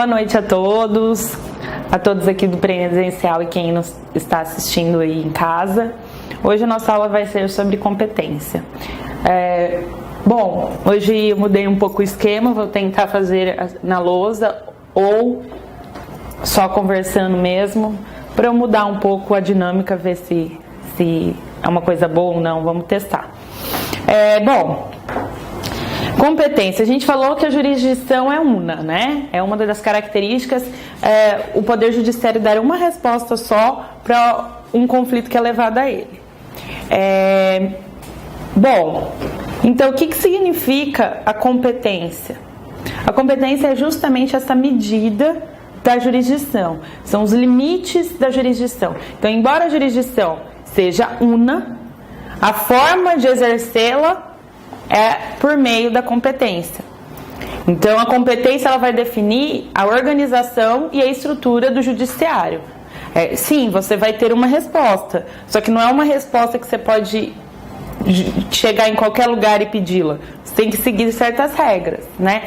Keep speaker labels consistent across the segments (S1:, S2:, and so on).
S1: Boa noite a todos aqui do presencial e quem nos está assistindo aí em casa. Hoje a nossa aula vai ser sobre competência. Bom, hoje eu mudei um pouco o esquema, vou tentar fazer na lousa ou só conversando mesmo, para eu mudar um pouco a dinâmica, ver se é uma coisa boa ou não, vamos testar. Bom, competência. A gente falou que a jurisdição é una, né? É uma das características, o Poder Judiciário dar uma resposta só para um conflito que é levado a ele. Bom, então o que significa a competência? A competência é justamente essa medida da jurisdição, são os limites da jurisdição. Então, embora a jurisdição seja una, a forma de exercê-la é por meio da competência. Então, a competência ela vai definir a organização e a estrutura do judiciário. Sim, você vai ter uma resposta, só que não é uma resposta que você pode chegar em qualquer lugar e pedi-la. Você tem que seguir certas regras, né?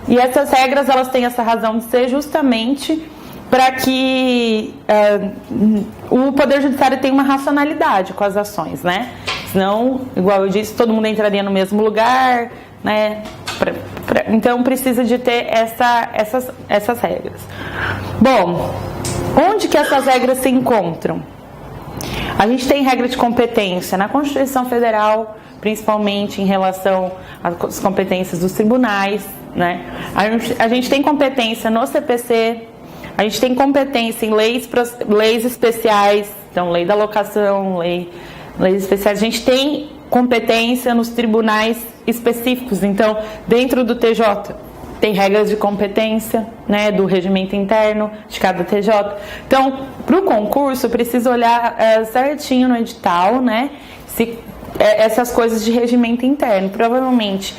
S1: E essas regras, elas têm essa razão de ser justamente para que o Poder Judiciário tenha uma racionalidade com as ações, né? Senão, igual eu disse, todo mundo entraria no mesmo lugar, né? Então, precisa de ter essas regras. Bom, onde que essas regras se encontram? A gente tem regra de competência na Constituição Federal, principalmente em relação às competências dos tribunais, né? A gente tem competência no CPC, a gente tem competência em leis especiais, então lei da locação, leis especiais. A gente tem competência nos tribunais específicos, então dentro do TJ tem regras de competência, né, do regimento interno de cada TJ. Então, para o concurso, precisa olhar certinho no edital, né, se essas coisas de regimento interno. Provavelmente,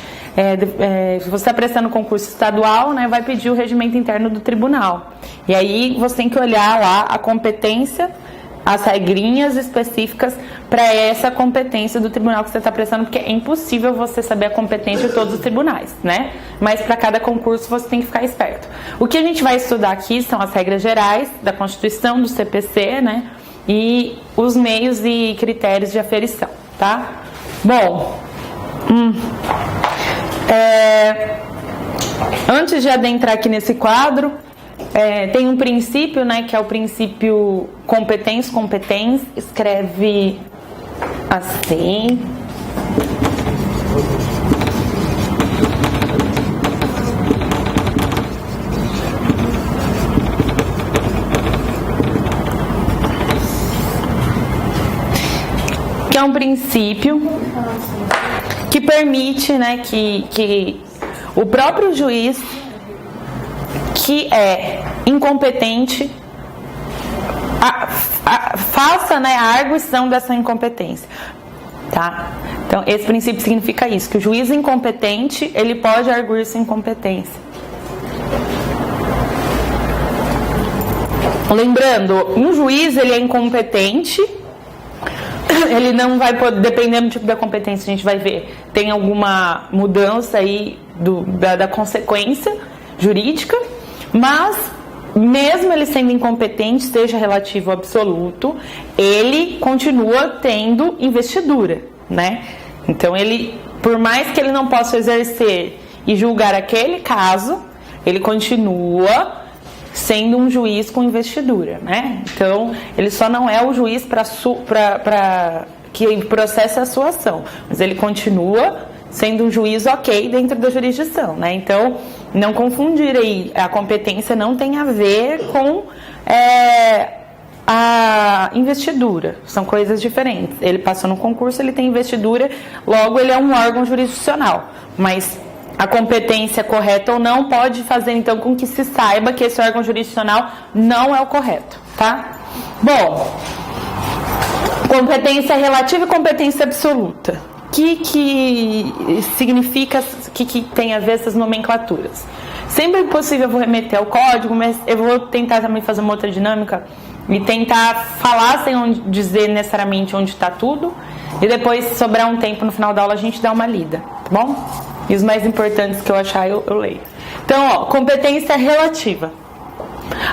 S1: se você está prestando concurso estadual, né, vai pedir o regimento interno do tribunal. E aí você tem que olhar lá a competência, as regrinhas específicas para essa competência do tribunal que você está prestando, porque é impossível você saber a competência de todos os tribunais, né? Mas para cada concurso você tem que ficar esperto. O que a gente vai estudar aqui são as regras gerais da Constituição, do CPC, né? E os meios e critérios de aferição, tá? Bom, antes de adentrar aqui nesse quadro, tem um princípio, né, que é o princípio competens, escreve assim. Que é um princípio que permite, né, que o próprio juiz que é incompetente faça, né, a arguição dessa incompetência, tá? Então, esse princípio significa isso, que o juiz incompetente, ele pode arguir sua incompetência. Lembrando, um juiz, ele é incompetente, ele não vai poder, dependendo do tipo da competência, a gente vai ver, tem alguma mudança aí da consequência jurídica, mas mesmo ele sendo incompetente, seja relativo ou absoluto, ele continua tendo investidura, né? Então, por mais que ele não possa exercer e julgar aquele caso, ele continua sendo um juiz com investidura, né? Então, ele só não é o juiz que processa a sua ação, mas ele continua sendo um juiz ok dentro da jurisdição, né? Então, não confundir aí, a competência não tem a ver com a investidura, são coisas diferentes. Ele passou no concurso, ele tem investidura, logo ele é um órgão jurisdicional, mas a competência correta ou não pode fazer então com que se saiba que esse órgão jurisdicional não é o correto, tá? Bom, competência relativa e competência absoluta. O que significa, o que tem a ver essas nomenclaturas? Sempre que possível eu vou remeter ao código, mas eu vou tentar também fazer uma outra dinâmica e tentar falar sem dizer necessariamente onde está tudo, e depois, se sobrar um tempo no final da aula, a gente dá uma lida, tá bom? E os mais importantes que eu achar, eu leio. Então, competência relativa.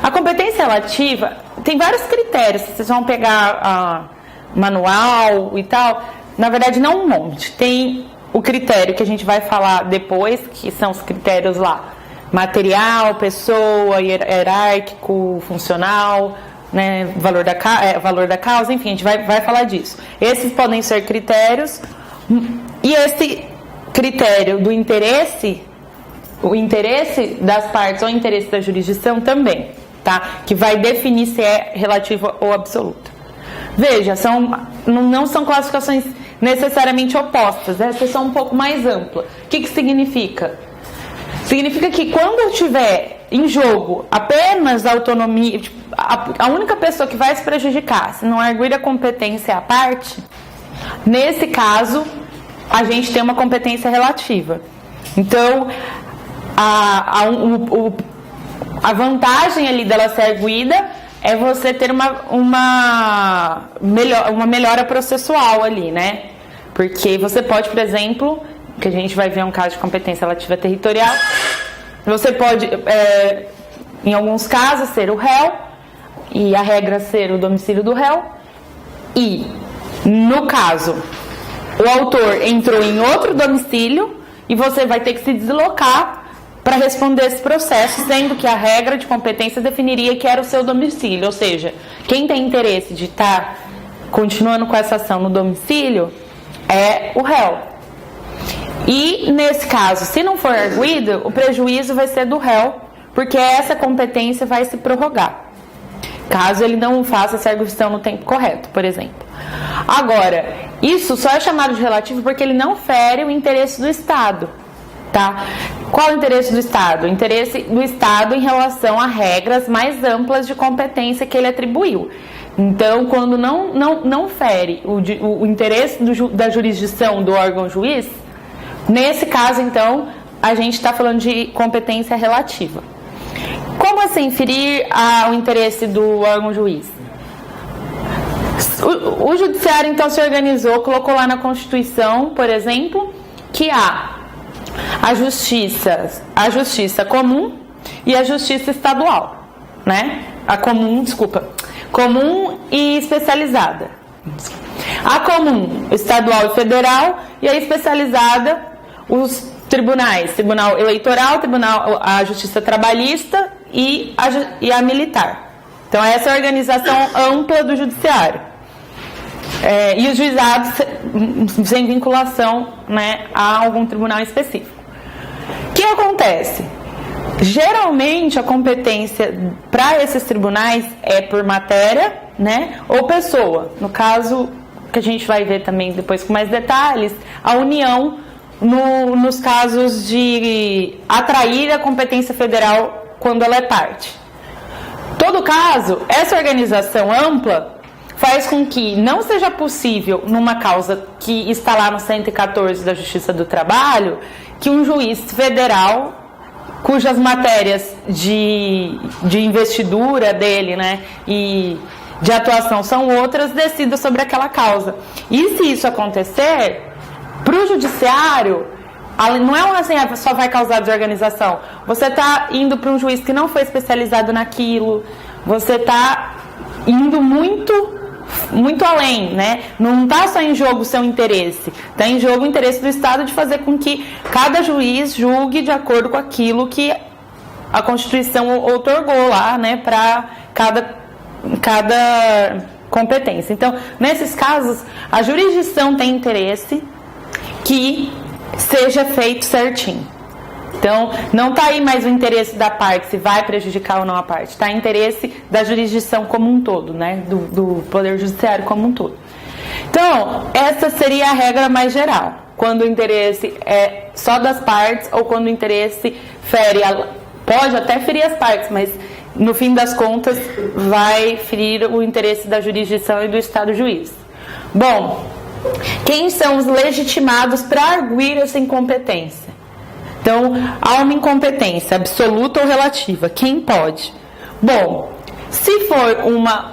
S1: A competência relativa tem vários critérios. Vocês vão pegar manual e tal. Na verdade, não um monte. Tem o critério que a gente vai falar depois, que são os critérios lá. Material, pessoa, hierárquico, funcional, né, valor da causa, enfim, a gente vai falar disso. Esses podem ser critérios. E esse critério do interesse, o interesse das partes ou o interesse da jurisdição também, tá? Que vai definir se é relativa ou absoluta. Veja, não são classificações necessariamente opostas, essa são um pouco mais ampla. O que significa? Significa que quando tiver em jogo apenas a autonomia, a única pessoa que vai se prejudicar, se não arguir a competência é a parte, nesse caso, a gente tem uma competência relativa. Então, a vantagem ali dela ser arguida é você ter uma melhora processual ali, né? Porque você pode, por exemplo, que a gente vai ver um caso de competência relativa territorial, você pode, em alguns casos, ser o réu, e a regra ser o domicílio do réu, e, no caso, o autor entrou em outro domicílio, e você vai ter que se deslocar para responder esse processo, sendo que a regra de competência definiria que era o seu domicílio, ou seja, quem tem interesse de estar continuando com essa ação no domicílio é o réu. E nesse caso, se não for arguido, o prejuízo vai ser do réu, porque essa competência vai se prorrogar, caso ele não faça essa arguição no tempo correto, por exemplo. Agora, isso só é chamado de relativo porque ele não fere o interesse do Estado. Tá? Qual o interesse do Estado? O interesse do Estado em relação a regras mais amplas de competência que ele atribuiu. Então, quando não fere o interesse da jurisdição do órgão juiz, nesse caso, então, a gente está falando de competência relativa. Como assim ferir o interesse do órgão juiz? O judiciário, então, se organizou, colocou lá na Constituição, por exemplo, que há a justiça comum e a justiça estadual, né? Comum e especializada. A comum, estadual e federal, e a especializada, os tribunais, Tribunal Eleitoral, a Justiça Trabalhista e a Militar. Então, essa é a organização ampla do judiciário. E os juizados sem vinculação, né, a algum tribunal específico. O que acontece? Geralmente a competência para esses tribunais é por matéria, né, ou pessoa. No caso, que a gente vai ver também depois com mais detalhes, a União nos casos de atrair a competência federal quando ela é parte. Em todo caso, essa organização ampla faz com que não seja possível, numa causa que está lá no 114 da Justiça do Trabalho, que um juiz federal, cujas matérias de investidura dele, né, e de atuação são outras, decida sobre aquela causa. E se isso acontecer, para o judiciário, não é assim, só vai causar desorganização. Você está indo para um juiz que não foi especializado naquilo, você está indo muito além, né? Não está só em jogo o seu interesse, está em jogo o interesse do Estado de fazer com que cada juiz julgue de acordo com aquilo que a Constituição outorgou lá, né, para cada competência. Então, nesses casos, a jurisdição tem interesse que seja feito certinho. Então, não está aí mais o interesse da parte, se vai prejudicar ou não a parte. Está o interesse da jurisdição como um todo, né? Do Poder Judiciário como um todo. Então, essa seria a regra mais geral. Quando o interesse é só das partes ou quando o interesse fere, pode até ferir as partes, mas no fim das contas vai ferir o interesse da jurisdição e do Estado juiz. Bom, quem são os legitimados para arguir essa incompetência? Então, há uma incompetência absoluta ou relativa. Quem pode? Bom, se for uma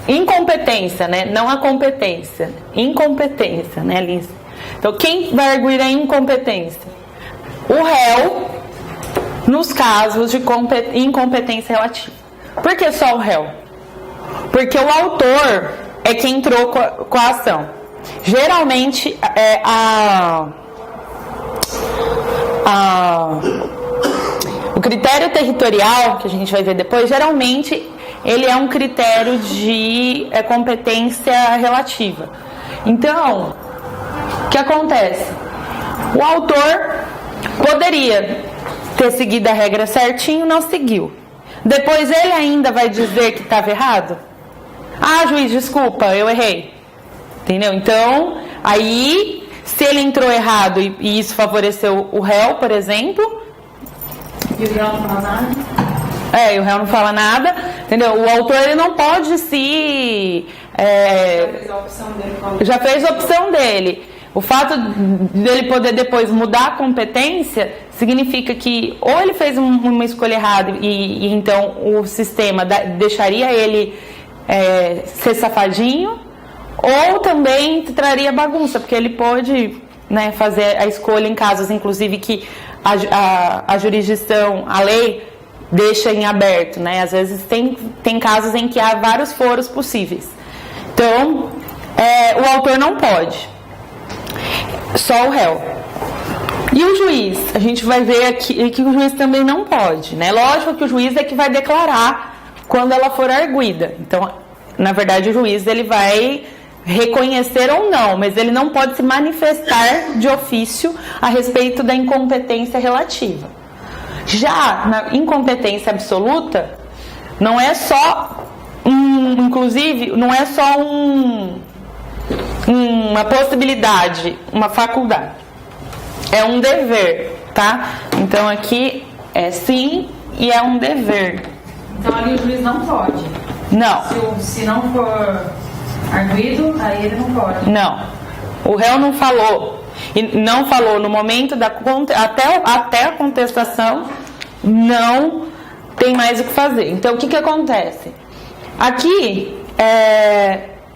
S1: incompetência, né? Não a competência. Incompetência, né, Liz? Então, quem vai arguir a incompetência? O réu nos casos de incompetência relativa. Por que só o réu? Porque o autor é quem entrou com a ação. Geralmente, o critério territorial, que a gente vai ver depois, geralmente ele é um critério de competência relativa. Então, o que acontece? O autor poderia ter seguido a regra certinho, não seguiu. Depois ele ainda vai dizer que estava errado? Ah, juiz, desculpa, eu errei. Entendeu? Então, aí, se ele entrou errado e isso favoreceu o réu, por exemplo...
S2: E o réu não fala nada?
S1: E o réu não fala nada, entendeu? O autor, ele não pode se... Já fez a opção dele. O fato dele poder depois mudar a competência significa que ou ele fez uma escolha errada e então o sistema deixaria ele ser safadinho, ou também traria bagunça, porque ele pode, né, fazer a escolha em casos, inclusive, que a jurisdição, a lei deixa em aberto, né? Às vezes tem casos em que há vários foros possíveis. Então, o autor não pode. Só o réu. E o juiz? A gente vai ver aqui que o juiz também não pode, né? Lógico que o juiz é que vai declarar quando ela for arguida. Então, na verdade, o juiz ele vai reconhecer ou não, mas ele não pode se manifestar de ofício a respeito da incompetência relativa. Já na incompetência absoluta, não é só inclusive, não é só uma possibilidade, uma faculdade. É um dever, tá? Então aqui é sim e é um dever.
S2: Então ali o juiz não pode?
S1: Não.
S2: Se não for arguido, aí ele não pode?
S1: Não. O réu não falou. E não falou no momento até a contestação, não tem mais o que fazer. Então o que acontece? Aqui,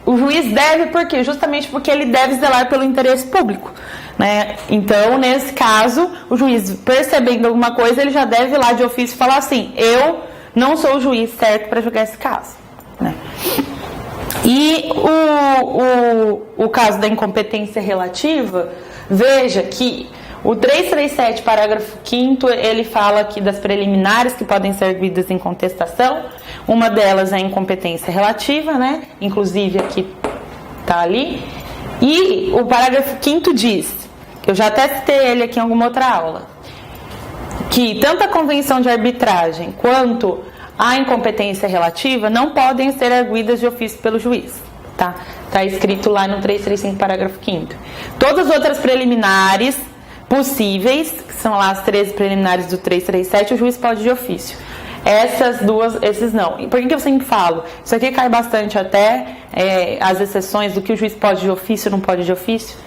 S1: o juiz deve, por quê? Justamente porque ele deve zelar pelo interesse público, né? Então, nesse caso, o juiz, percebendo alguma coisa, ele já deve ir lá de ofício e falar assim: eu não sou o juiz certo para julgar esse caso, né? E o caso da incompetência relativa, veja que o 337, parágrafo 5º, ele fala aqui das preliminares que podem ser arguidas em contestação. Uma delas é a incompetência relativa, né? Inclusive aqui tá ali. E o parágrafo 5º diz, eu já até citei ele aqui em alguma outra aula, que tanto a convenção de arbitragem quanto a incompetência relativa não podem ser arguidas de ofício pelo juiz, tá? Tá escrito lá no 335, parágrafo 5º. Todas as outras preliminares possíveis, que são lá as 13 preliminares do 337, o juiz pode de ofício. Essas duas, esses não. E por que eu sempre falo? Isso aqui cai bastante até as exceções do que o juiz pode de ofício, não pode de ofício.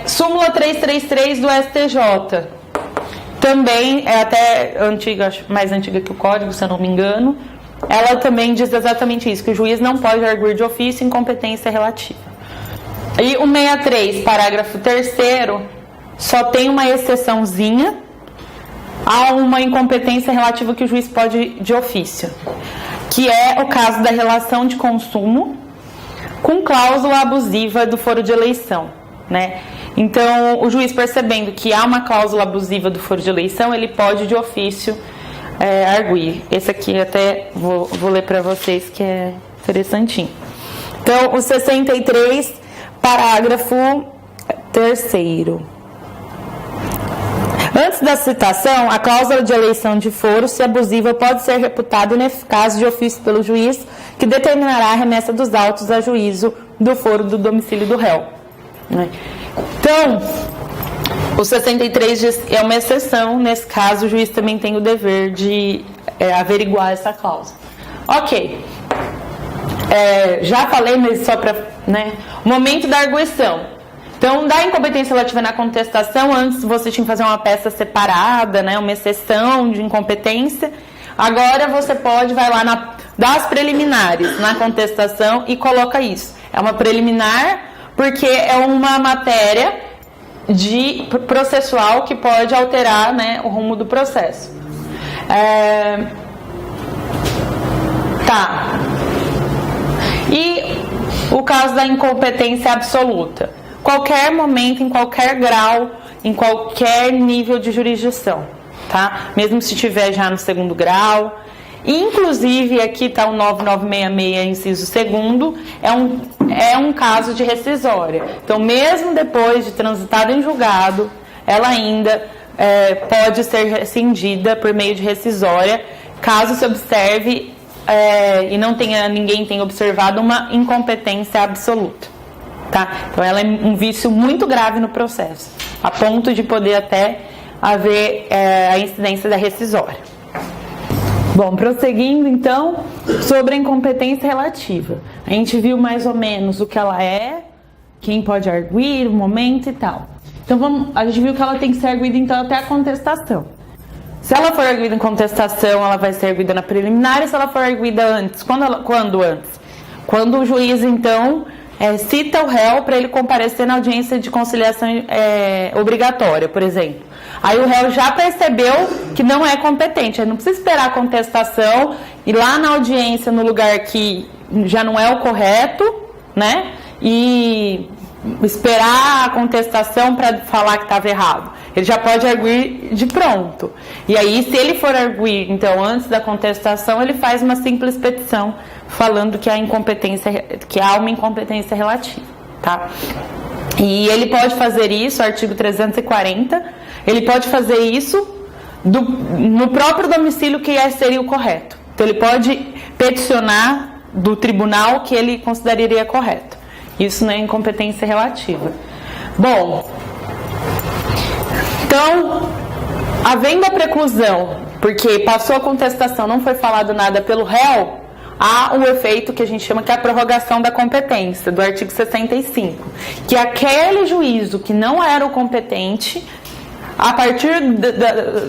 S1: Súmula 333 do STJ. Também é até antiga, mais antiga que o código, se eu não me engano. Ela também diz exatamente isso, que o juiz não pode arguir de ofício incompetência relativa. E o 63, parágrafo 3º, só tem uma exceçãozinha a uma incompetência relativa que o juiz pode de ofício, que é o caso da relação de consumo com cláusula abusiva do foro de eleição, né? Então, o juiz, percebendo que há uma cláusula abusiva do foro de eleição, ele pode de ofício arguir. Esse aqui até vou ler para vocês, que é interessantinho. Então, o 63, parágrafo 3º. Antes da citação, a cláusula de eleição de foro, se abusiva, pode ser reputada ineficaz de ofício pelo juiz, que determinará a remessa dos autos a juízo do foro do domicílio do réu. Então, o 63 diz, é uma exceção. Nesse caso, o juiz também tem o dever de averiguar essa cláusula. Ok. Já falei, mas só para... Momento da arguição. Então, da incompetência relativa na contestação, antes você tinha que fazer uma peça separada, né, uma exceção de incompetência. Agora você vai lá das preliminares na contestação e coloca isso. É uma preliminar porque é uma matéria processual que pode alterar, né, o rumo do processo. Tá. E o caso da incompetência absoluta. Qualquer momento, em qualquer grau, em qualquer nível de jurisdição, tá? Mesmo se estiver já no segundo grau. Inclusive, aqui está o 9966, inciso 2º, é um caso de rescisória. Então, mesmo depois de transitado em julgado, ela ainda pode ser rescindida por meio de rescisória, caso se observe e ninguém tenha observado uma incompetência absoluta. Tá? Então, ela é um vício muito grave no processo, a ponto de poder até haver a incidência da rescisória. Bom, prosseguindo então, sobre a incompetência relativa. A gente viu mais ou menos o que ela é, quem pode arguir, o momento e tal. Então a gente viu que ela tem que ser arguida então até a contestação. Se ela for arguida em contestação, ela vai ser arguida na preliminar, e se ela for arguida antes, quando antes? Quando o juiz então cita o réu para ele comparecer na audiência de conciliação obrigatória, por exemplo. Aí o réu já percebeu que não é competente, ele não precisa esperar a contestação, ir lá na audiência no lugar que já não é o correto, né? E esperar a contestação para falar que estava errado. Ele já pode arguir de pronto. E aí, se ele for arguir, então, antes da contestação, ele faz uma simples petição falando que há uma incompetência relativa, tá? E ele pode fazer isso, artigo 340, ele pode fazer isso no próprio domicílio que seria o correto. Então, ele pode peticionar do tribunal que ele consideraria correto. Isso não é incompetência relativa. Bom, então, havendo a preclusão, porque passou a contestação, não foi falado nada pelo réu, há um efeito que a gente chama que é a prorrogação da competência, do artigo 65, que aquele juízo que não era o competente, a partir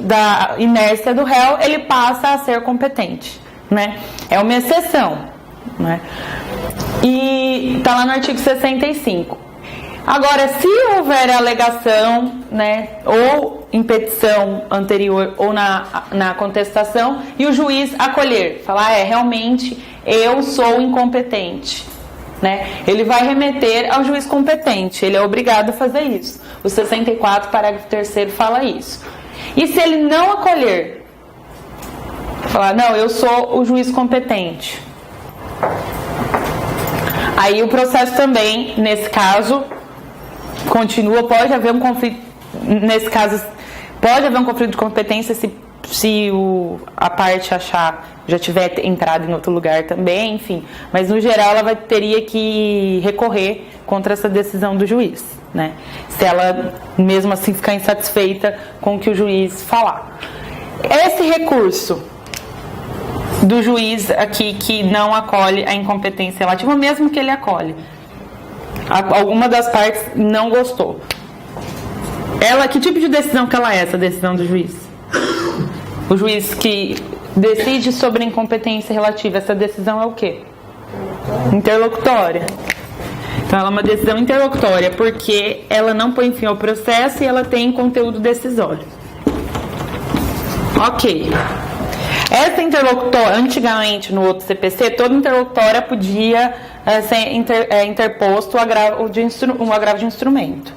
S1: da inércia do réu, ele passa a ser competente, né? É uma exceção, né? E está lá no artigo 65. Agora, se houver alegação, né, ou em petição anterior ou na contestação, e o juiz acolher, falar, realmente eu sou incompetente, né, ele vai remeter ao juiz competente, ele é obrigado a fazer isso. O 64, parágrafo 3º, fala isso. E se ele não acolher, falar, não, eu sou o juiz competente, aí o processo também, nesse caso, continua, pode haver um conflito, nesse caso, pode haver um conflito de competência se a parte achar, já tiver entrado em outro lugar também, enfim, mas no geral ela teria que recorrer contra essa decisão do juiz, né? Se ela mesmo assim ficar insatisfeita com o que o juiz falar. Esse recurso do juiz aqui que não acolhe a incompetência relativa, mesmo que ele acolhe, alguma das partes não gostou. Que tipo de decisão que ela é, essa decisão do juiz? O juiz que decide sobre a incompetência relativa, essa decisão é o quê? Interlocutória. Então ela é uma decisão interlocutória, porque ela não põe fim ao processo e ela tem conteúdo decisório. Ok. Essa interlocutória, antigamente no outro CPC, toda interlocutória podia ser interposto um agravo de instrumento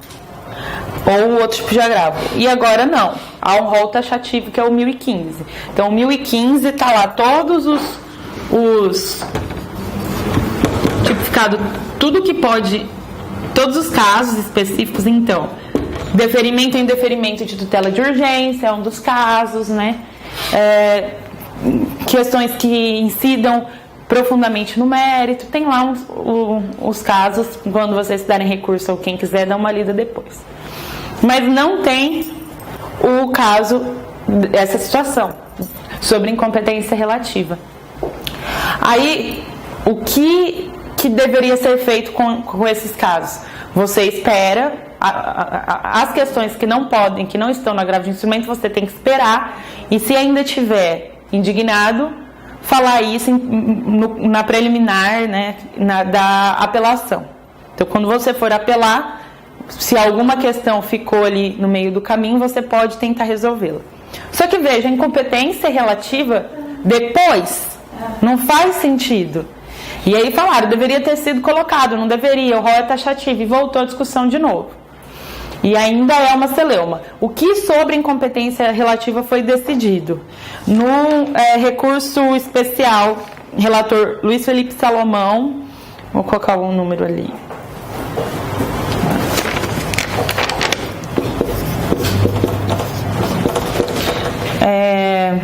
S1: ou outro tipo de agravo. E agora não. Há um rol taxativo que é o 1015. Então o 1015 está lá todos os tipificado, tudo que pode, todos os casos específicos. Então, deferimento e indeferimento de tutela de urgência é um dos casos, né? Questões que incidam profundamente no mérito, tem lá os casos, quando vocês darem recurso ou quem quiser dar uma lida depois. Mas não tem o caso, essa situação, sobre incompetência relativa. Aí, o que deveria ser feito com esses casos? Você espera, as questões que não podem, que não estão no agravo de instrumento, você tem que esperar, e se ainda tiver indignado, falar isso na preliminar, né, da apelação. Então, quando você for apelar, se alguma questão ficou ali no meio do caminho, você pode tentar resolvê-la. Só que veja, a incompetência relativa depois não faz sentido. E aí falaram, deveria ter sido colocado, não deveria, o rol é taxativo, e voltou a discussão de novo. E ainda é uma celeuma. O que sobre incompetência relativa foi decidido? No recurso especial, relator Luiz Felipe Salomão, vou colocar um número ali. É...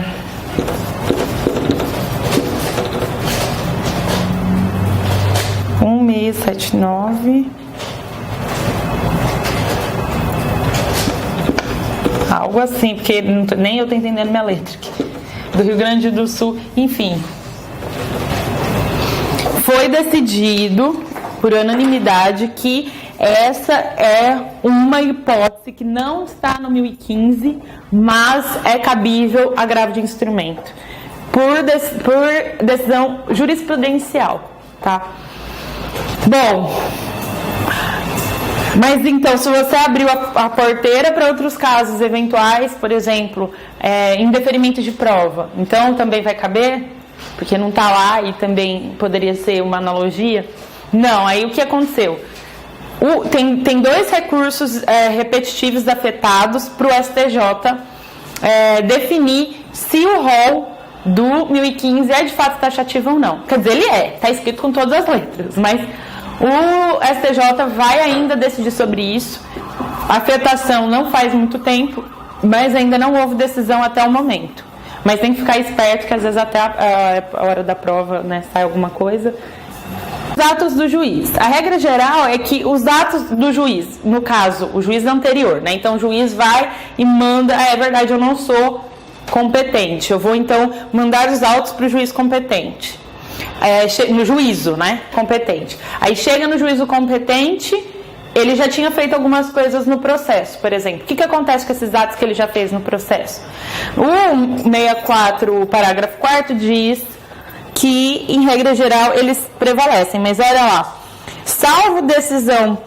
S1: 1679. Algo assim, porque nem eu tô entendendo minha letra aqui. Do Rio Grande do Sul, enfim. Foi decidido por unanimidade que essa é uma hipótese que não está no 1015, mas é cabível agravo de instrumento por decisão jurisprudencial, tá? Bom, mas então, se você abriu a porteira para outros casos eventuais, por exemplo, indeferimento de prova, então também vai caber? Porque não está lá e também poderia ser uma analogia? Não, aí o que aconteceu? Tem dois recursos repetitivos afetados para o STJ definir se o rol do 1015 é de fato taxativo ou não. Quer dizer, ele está escrito com todas as letras, mas o STJ vai ainda decidir sobre isso. A afetação não faz muito tempo, mas ainda não houve decisão até o momento. Mas tem que ficar esperto, que às vezes até a hora da prova, né, sai alguma coisa. Os atos do juiz. A regra geral é que os atos do juiz, no caso, o juiz anterior, né? Então o juiz vai e manda, é verdade, eu não sou competente, eu vou então mandar os autos para o juiz competente. No juízo, né? Competente. Aí chega no juízo competente, ele já tinha feito algumas coisas no processo, por exemplo. O que acontece com esses atos que ele já fez no processo? O 64, parágrafo 4º, diz que, em regra geral, eles prevalecem. Mas olha lá. Salvo decisão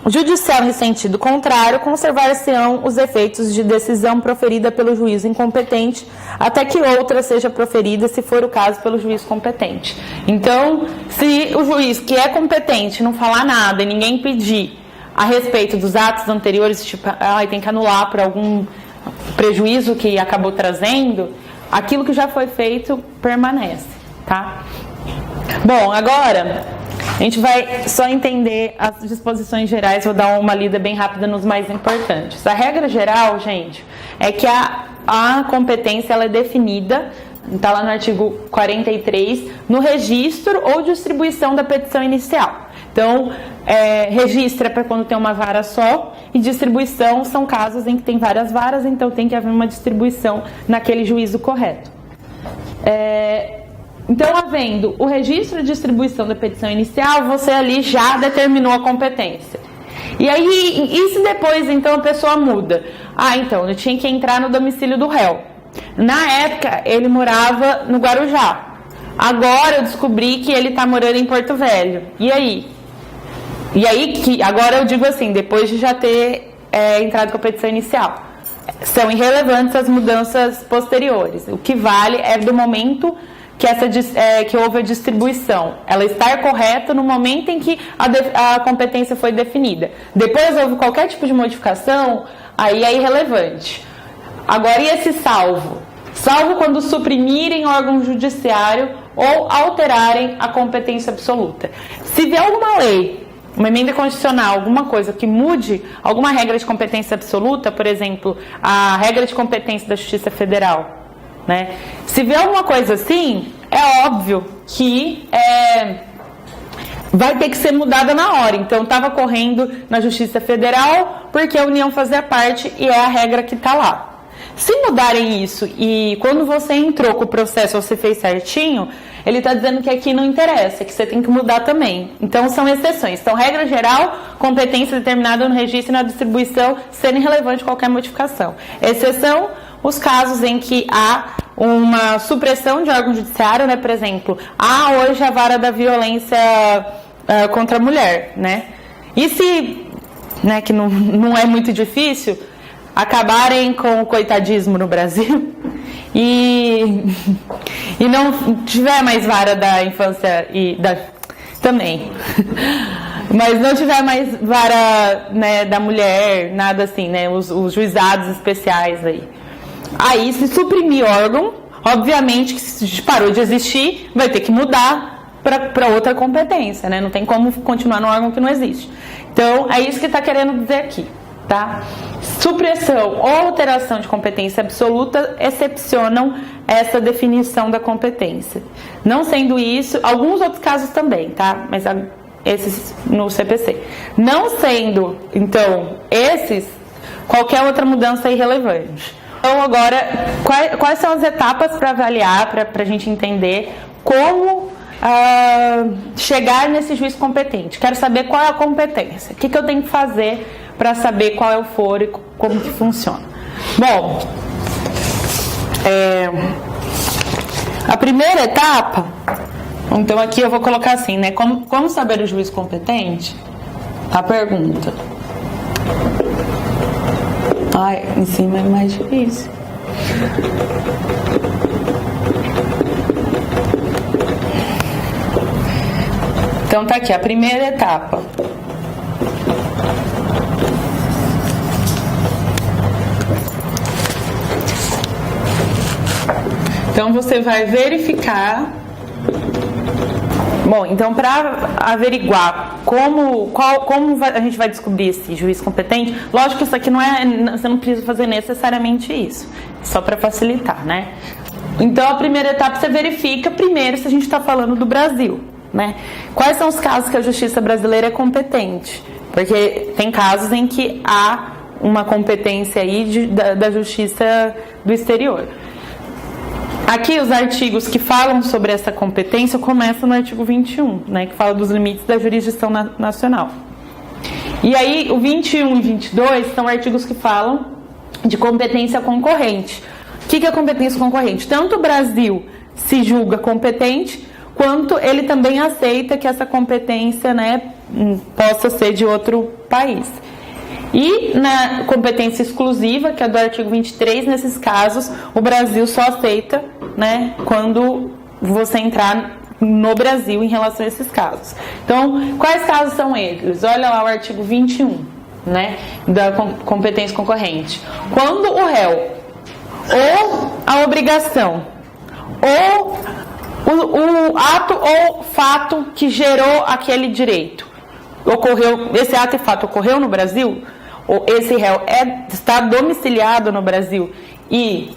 S1: judicial em sentido contrário, conservar-se-ão os efeitos de decisão proferida pelo juiz incompetente, até que outra seja proferida, se for o caso, pelo juiz competente. Então, se o juiz que é competente não falar nada e ninguém pedir a respeito dos atos anteriores, tipo, tem que anular por algum prejuízo que acabou trazendo, aquilo que já foi feito permanece, tá? Bom, agora a gente vai só entender as disposições gerais, vou dar uma lida bem rápida nos mais importantes. A regra geral, gente, é que a competência ela é definida, está lá no artigo 43, no registro ou distribuição da petição inicial. Então, registro é para quando tem uma vara só, e distribuição são casos em que tem várias varas, então tem que haver uma distribuição naquele juízo correto. Então, havendo o registro e distribuição da petição inicial, você ali já determinou a competência. E aí, e se depois, então, a pessoa muda? Então, eu tinha que entrar no domicílio do réu. Na época, ele morava no Guarujá. Agora, eu descobri que ele está morando em Porto Velho. E aí? E aí, agora eu digo assim, depois de já ter entrado com a petição inicial. São irrelevantes as mudanças posteriores. O que vale é do momento que houve a distribuição, ela estar correta no momento em que a competência foi definida. Depois houve qualquer tipo de modificação, aí é irrelevante. Agora, e esse salvo? Salvo quando suprimirem o órgão judiciário ou alterarem a competência absoluta. Se vier alguma lei, uma emenda constitucional, alguma coisa que mude alguma regra de competência absoluta, por exemplo, a regra de competência da Justiça Federal, né? Se vier alguma coisa assim, é óbvio que vai ter que ser mudada na hora. Então, estava correndo na Justiça Federal porque a União fazia parte e é a regra que está lá. Se mudarem isso e quando você entrou com o processo você fez certinho, ele está dizendo que aqui não interessa, que você tem que mudar também. Então, são exceções. Então, regra geral, competência determinada no registro e na distribuição, sendo irrelevante qualquer modificação. Exceção, os casos em que há uma supressão de órgão judiciário, né? Por exemplo, hoje a vara da violência contra a mulher, né? E se né, que não é muito difícil, acabarem com o coitadismo no Brasil e não tiver mais vara da infância também, mas não tiver mais vara, né, da mulher, nada assim, né, os juizados especiais aí se suprimir órgão, obviamente que se parou de existir, vai ter que mudar para outra competência, né, não tem como continuar no órgão que não existe. Então é isso que está querendo dizer aqui, tá? Supressão ou alteração de competência absoluta excepcionam essa definição da competência. Não sendo isso, alguns outros casos também, tá? Mas esses no CPC. Não sendo, então, esses, qualquer outra mudança é irrelevante. Então, agora, quais são as etapas para avaliar, para a gente entender como chegar nesse juiz competente? Quero saber qual é a competência. O que eu tenho que fazer para saber qual é o foro e como que funciona. Bom, a primeira etapa, então aqui eu vou colocar assim, né? Como saber o juiz competente? A pergunta. Ai, em cima é mais difícil. Então tá aqui, a primeira etapa. Então você vai verificar. Bom, então para averiguar como a gente vai descobrir esse juiz competente, lógico que isso aqui você não precisa fazer necessariamente isso, só para facilitar, né? Então a primeira etapa você verifica primeiro se a gente está falando do Brasil, né? Quais são os casos que a justiça brasileira é competente? Porque tem casos em que há uma competência aí da justiça do exterior. Aqui os artigos que falam sobre essa competência começam no artigo 21, né, que fala dos limites da jurisdição nacional. E aí o 21 e 22 são artigos que falam de competência concorrente. O que é competência concorrente? Tanto o Brasil se julga competente, quanto ele também aceita que essa competência, né, possa ser de outro país. E na competência exclusiva, que é do artigo 23, nesses casos, o Brasil só aceita, né, quando você entrar no Brasil em relação a esses casos. Então, quais casos são eles? Olha lá o artigo 21, né, da competência concorrente. Quando o réu ou a obrigação ou o ato ou fato que gerou aquele direito ocorreu, esse ato e fato ocorreu no Brasil, ou esse réu está domiciliado no Brasil e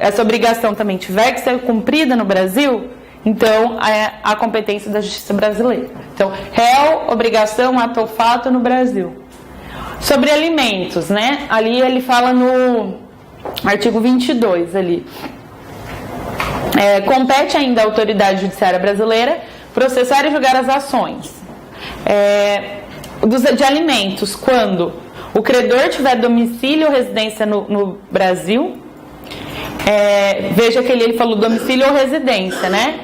S1: essa obrigação também tiver que ser cumprida no Brasil, então é a competência da justiça brasileira. Então, réu, obrigação, ato ou fato no Brasil. Sobre alimentos, né? Ali ele fala no artigo 22 ali. Compete ainda à autoridade judiciária brasileira processar e julgar as ações de alimentos quando o credor tiver domicílio ou residência no Brasil. Veja que ele falou domicílio ou residência, né?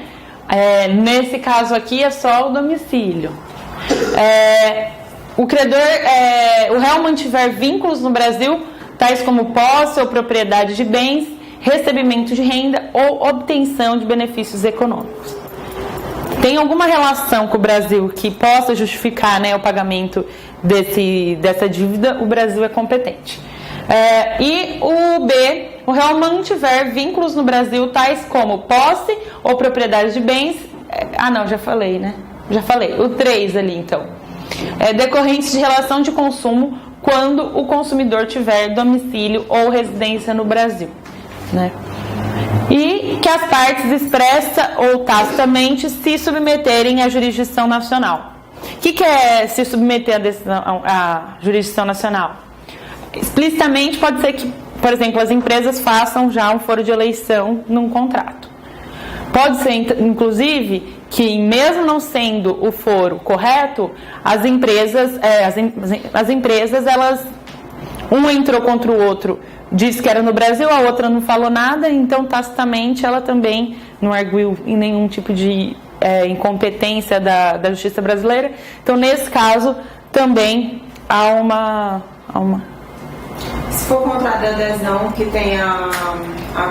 S1: Nesse caso aqui é só o domicílio. O credor, o réu mantiver vínculos no Brasil, tais como posse ou propriedade de bens, recebimento de renda ou obtenção de benefícios econômicos. Tem alguma relação com o Brasil que possa justificar, né, o pagamento dessa dívida, o Brasil é competente. E o B, o réu mantiver vínculos no Brasil, tais como posse ou propriedade de bens. Já falei, né? Já falei. O 3 ali, então. Decorrentes de relação de consumo quando o consumidor tiver domicílio ou residência no Brasil, né? E que as partes expressa ou tacitamente se submeterem à jurisdição nacional. O que é se submeter à jurisdição nacional? Explicitamente pode ser que, por exemplo, as empresas façam já um foro de eleição num contrato. Pode ser, inclusive, que mesmo não sendo o foro correto, as empresas, elas, um entrou contra o outro, disse que era no Brasil, a outra não falou nada, então tacitamente ela também não arguiu em nenhum tipo de incompetência da justiça brasileira. Então, nesse caso, também a uma...
S2: Se for contrato de adesão que tem a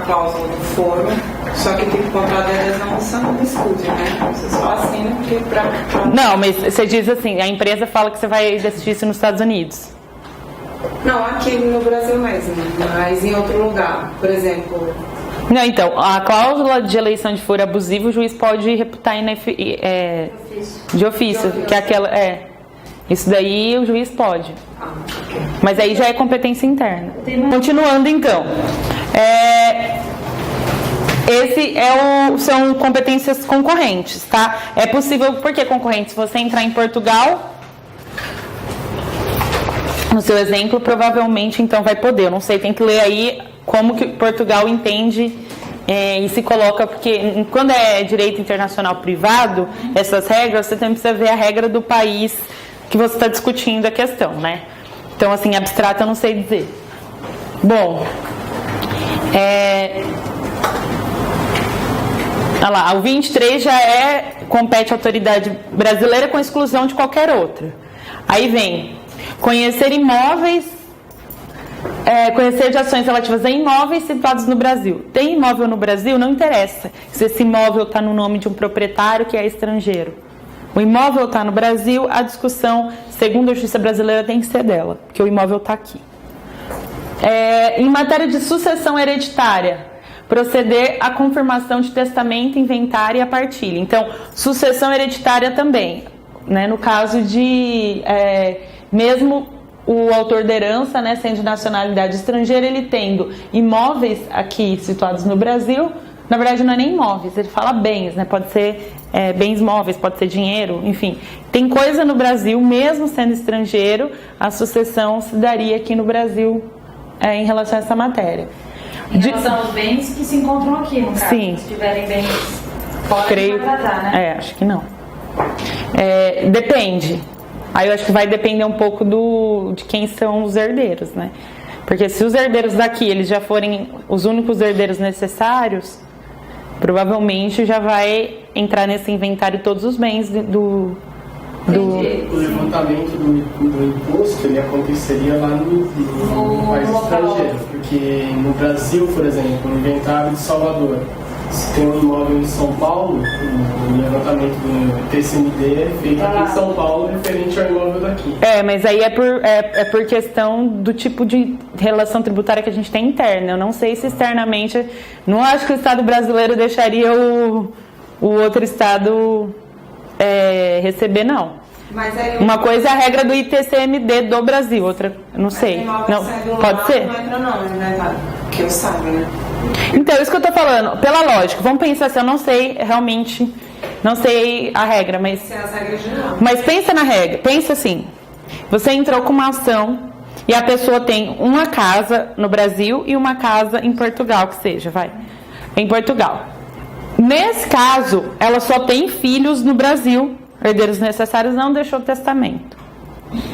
S2: cláusula do foro, só que tipo, contrato de adesão você não discute, né? Você só assina porque
S1: Não, mas você diz assim, a empresa fala que você vai decidir isso nos Estados Unidos.
S2: Não, aqui no Brasil mesmo, mas em outro lugar, por exemplo...
S1: Não, então, a cláusula de eleição de foro abusivo, o juiz pode reputar de ofício, que é aquela... Isso daí o juiz pode.
S2: Okay.
S1: Mas aí já é competência interna. Continuando então. São competências concorrentes, tá? É possível, por que concorrentes? Se você entrar em Portugal, no seu exemplo, provavelmente então vai poder. Eu não sei, tem que ler aí como que Portugal entende e se coloca, porque quando é direito internacional privado, essas regras, você também precisa ver a regra do país que você está discutindo a questão, né? Então, assim, abstrato eu não sei dizer. Bom, olha lá, o 23 já compete à autoridade brasileira com exclusão de qualquer outra. Aí vem conhecer imóveis, conhecer de ações relativas a imóveis situados no Brasil. Tem imóvel no Brasil? Não interessa se esse imóvel está no nome de um proprietário que é estrangeiro. O imóvel está no Brasil, a discussão, segundo a justiça brasileira, tem que ser dela, porque o imóvel está aqui. Em matéria de sucessão hereditária, proceder à confirmação de testamento, inventário e a partilha. Então, sucessão hereditária também, né? No caso de, mesmo o autor da herança, né, sendo de nacionalidade estrangeira, ele tendo imóveis aqui situados no Brasil, na verdade não é nem imóveis, ele fala bens, né? Pode ser bens móveis, pode ser dinheiro, enfim. Tem coisa no Brasil, mesmo sendo estrangeiro, a sucessão se daria aqui no Brasil em relação a essa matéria.
S2: Em relação aos bens que se encontram aqui, no caso.
S1: Sim.
S2: Se tiverem bens fora,
S1: creio,
S2: vai tratar, né?
S1: acho que não. Depende. Aí eu acho que vai depender um pouco de quem são os herdeiros, né? Porque se os herdeiros daqui, eles já forem os únicos herdeiros necessários, provavelmente já vai entrar nesse inventário todos os bens do...
S3: O levantamento do imposto, ele aconteceria lá no país estrangeiro, porque no Brasil, por exemplo, no inventário de Salvador, se tem um imóvel em São Paulo, o levantamento do TCMD é feito aqui em São Paulo referente ao imóvel daqui.
S1: Mas aí é por questão do tipo de relação tributária que a gente tem interna. Eu não sei se externamente... Não acho que o Estado brasileiro deixaria o outro Estado receber, não.
S2: Mas aí
S1: Uma coisa é a regra do ITCMD do Brasil, outra, não sei. Não, pode ser?
S2: Não entra não, né? Que eu saiba, né?
S1: Então, isso que eu tô falando, pela lógica, vamos pensar assim, eu não sei realmente, não sei a regra, mas...
S2: Se as regras de não.
S1: Mas pensa na regra, pensa assim, você entrou com uma ação e a pessoa tem uma casa no Brasil e uma casa em Portugal, que seja, em Portugal. Nesse caso, ela só tem filhos no Brasil, herdeiros necessários, não deixou testamento,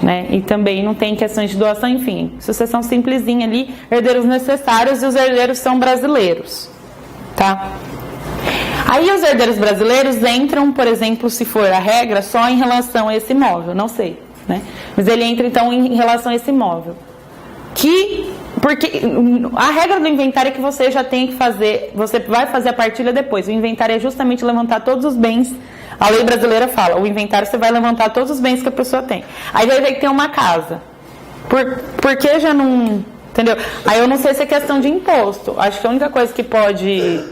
S1: né? E também não tem questões de doação, enfim, sucessão simplesinha ali, herdeiros necessários, e os herdeiros são brasileiros, tá? Aí os herdeiros brasileiros entram, por exemplo, se for a regra, só em relação a esse imóvel, não sei, né? Mas ele entra então em relação a esse imóvel. Porque a regra do inventário é que você já tem que fazer, você vai fazer a partilha depois. O inventário é justamente levantar todos os bens. A lei brasileira fala, o inventário você vai levantar todos os bens que a pessoa tem. Aí vai ter que ter uma casa. Por que já não... Entendeu? Aí eu não sei se é questão de imposto. Acho que a única coisa que pode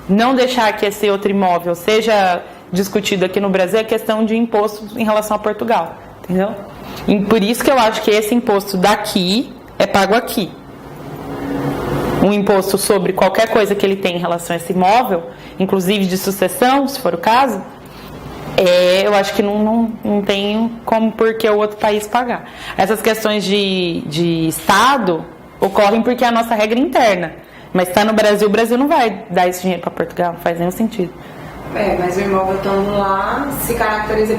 S1: não deixar que esse outro imóvel seja discutido aqui no Brasil é a questão de imposto em relação a Portugal. Entendeu? E por isso que eu acho que esse imposto daqui é pago aqui. Um imposto sobre qualquer coisa que ele tem em relação a esse imóvel, inclusive de sucessão, se for o caso, eu acho que não tem como porque o outro país pagar. Essas questões de Estado ocorrem porque é a nossa regra interna. Mas está no Brasil, o Brasil não vai dar esse dinheiro para Portugal, não faz nenhum sentido.
S2: Mas o imóvel estando lá se caracteriza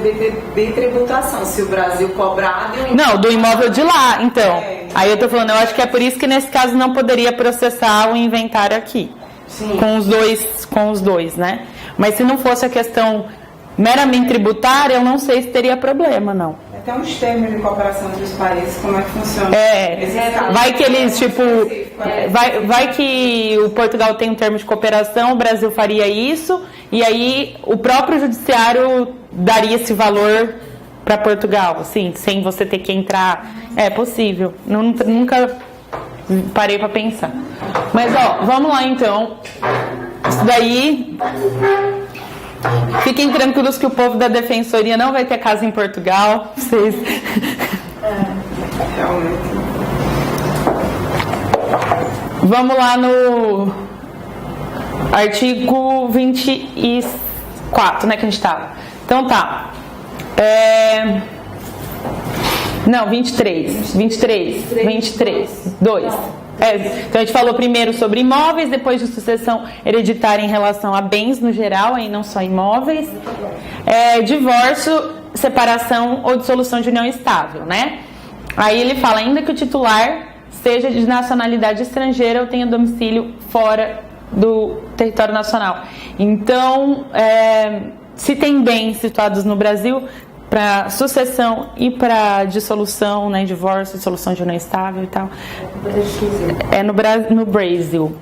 S2: bitributação. Se o Brasil cobrar...
S1: Não, do imóvel de lá, então. Aí eu tô falando, eu acho que é por isso que nesse caso não poderia processar o inventário aqui.
S2: Sim.
S1: Com os dois, né? Mas se não fosse a questão meramente tributária, eu não sei se teria problema, não.
S2: Até uns termos de cooperação entre os países, como é que funciona?
S1: Vai que eles, tipo, vai que o Portugal tem um termo de cooperação, o Brasil faria isso, e aí o próprio judiciário daria esse valor para Portugal, assim, sem você ter que entrar. É possível, nunca parei para pensar. Mas, ó, vamos lá então. Isso daí... Fiquem tranquilos que o povo da Defensoria não vai ter casa em Portugal. Vocês...
S2: Realmente.
S1: Vamos lá no artigo 24, né, que a gente tava. Então tá. Não, 23, 2. Então a gente falou primeiro sobre imóveis, depois de sucessão hereditária em relação a bens no geral, aí não só imóveis. Divórcio, separação ou dissolução de união estável, né? Aí ele fala, ainda que o titular seja de nacionalidade estrangeira ou tenha domicílio fora do território nacional. Então, se tem bens situados no Brasil, para sucessão e para dissolução, né, divórcio, dissolução de união estável e tal, é no Brasil.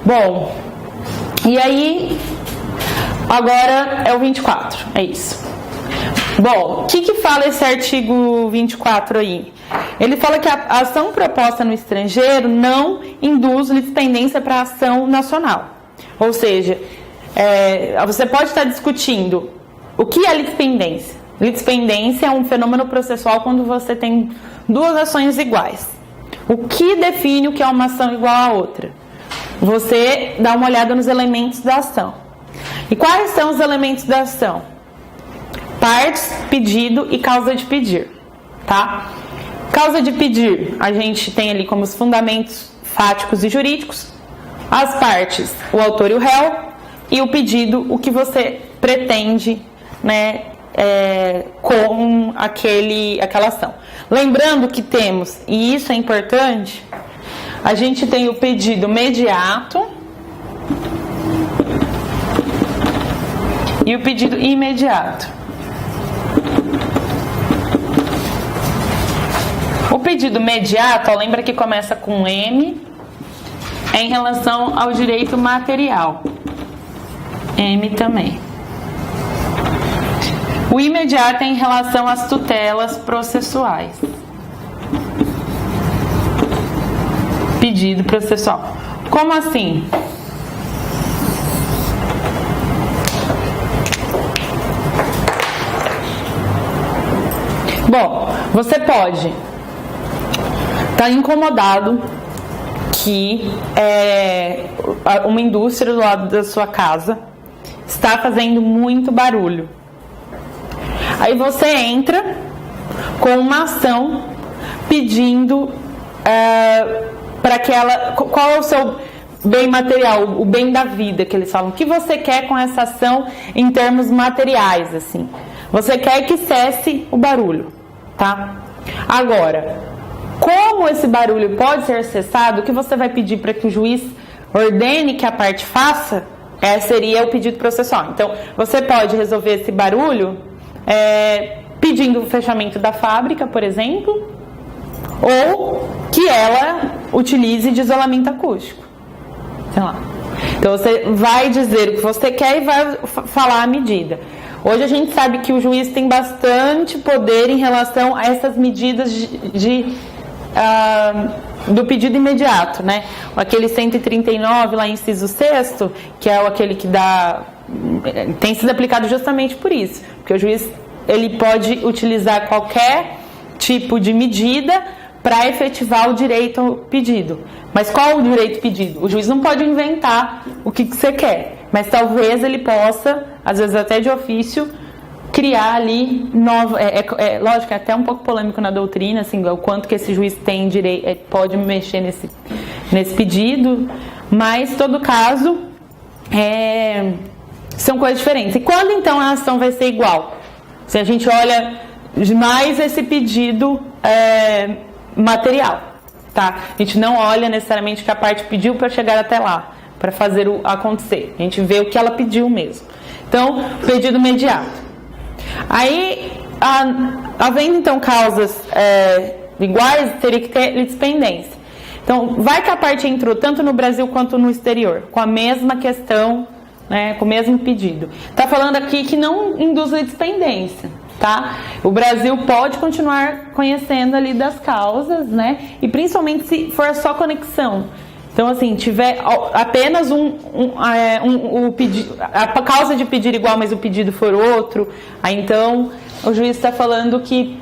S1: Bom, e aí, agora é o 24, é isso. Bom, o que fala esse artigo 24 aí? Ele fala que a ação proposta no estrangeiro não induz litispendência para a ação nacional. Ou seja, você pode estar discutindo o que é litispendência. Litispendência é um fenômeno processual quando você tem duas ações iguais. O que define o que é uma ação igual à outra? Você dá uma olhada nos elementos da ação. E quais são os elementos da ação? Partes, pedido e causa de pedir, tá? Causa de pedir, a gente tem ali como os fundamentos fáticos e jurídicos, as partes, o autor e o réu, e o pedido, o que você pretende, né, com aquela ação. Lembrando que temos, e isso é importante, a gente tem o pedido mediato e o pedido imediato. O pedido mediato, ó, lembra que começa com M, é em relação ao direito material. M também. O imediato é em relação às tutelas processuais. Pedido processual. Como assim? Bom, você pode estar incomodado que uma indústria do lado da sua casa está fazendo muito barulho. Aí você entra com uma ação pedindo para que ela... Qual é o seu bem material, o bem da vida que eles falam? O que você quer com essa ação em termos materiais, assim? Você quer que cesse o barulho, tá? Agora, como esse barulho pode ser cessado, o que você vai pedir para que o juiz ordene que a parte faça, seria o pedido processual. Então, você pode resolver esse barulho pedindo o fechamento da fábrica, por exemplo, ou que ela utilize de isolamento acústico. Sei lá. Então você vai dizer o que você quer e vai falar a medida. Hoje a gente sabe que o juiz tem bastante poder em relação a essas medidas do pedido imediato, né? Aquele 139 lá, inciso 6º, que é aquele que tem sido aplicado justamente por isso, porque o juiz ele pode utilizar qualquer tipo de medida para efetivar o direito pedido. Mas qual o direito pedido? O juiz não pode inventar o que você quer, mas talvez ele possa, às vezes até de ofício, criar ali nova... lógico, é até um pouco polêmico na doutrina, assim, o quanto que esse juiz tem direito, pode mexer nesse pedido, mas, em todo caso, são coisas diferentes. E quando, então, a ação vai ser igual? Se a gente olha mais esse pedido material, tá? A gente não olha necessariamente o que a parte pediu para chegar até lá, para fazer acontecer. A gente vê o que ela pediu mesmo. Então, pedido imediato. Aí, havendo então causas iguais, teria que ter litispendência. Então, vai que a parte entrou tanto no Brasil quanto no exterior, com a mesma questão, né, com o mesmo pedido. Está falando aqui que não induz litispendência, tá? O Brasil pode continuar conhecendo ali das causas, né? E principalmente se for só conexão. Então, assim, tiver apenas a causa de pedir igual, mas o pedido for outro, aí então o juiz está falando que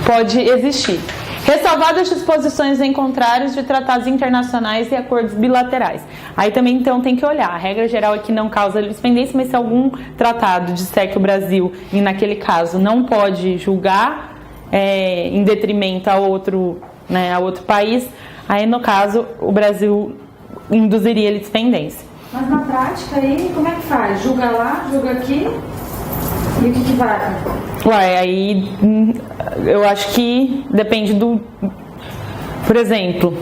S1: pode existir. Ressalvadas disposições em contrários de tratados internacionais e acordos bilaterais. Aí também, então, tem que olhar. A regra geral é que não causa litispendência, mas se algum tratado disser que o Brasil, e naquele caso, não pode julgar em detrimento a outro país, aí, no caso, o Brasil induziria litispendência.
S4: Mas na prática, aí, como é que faz? Julga lá, julga aqui? E o que vai?
S1: Ué, aí eu acho que depende do... Por exemplo...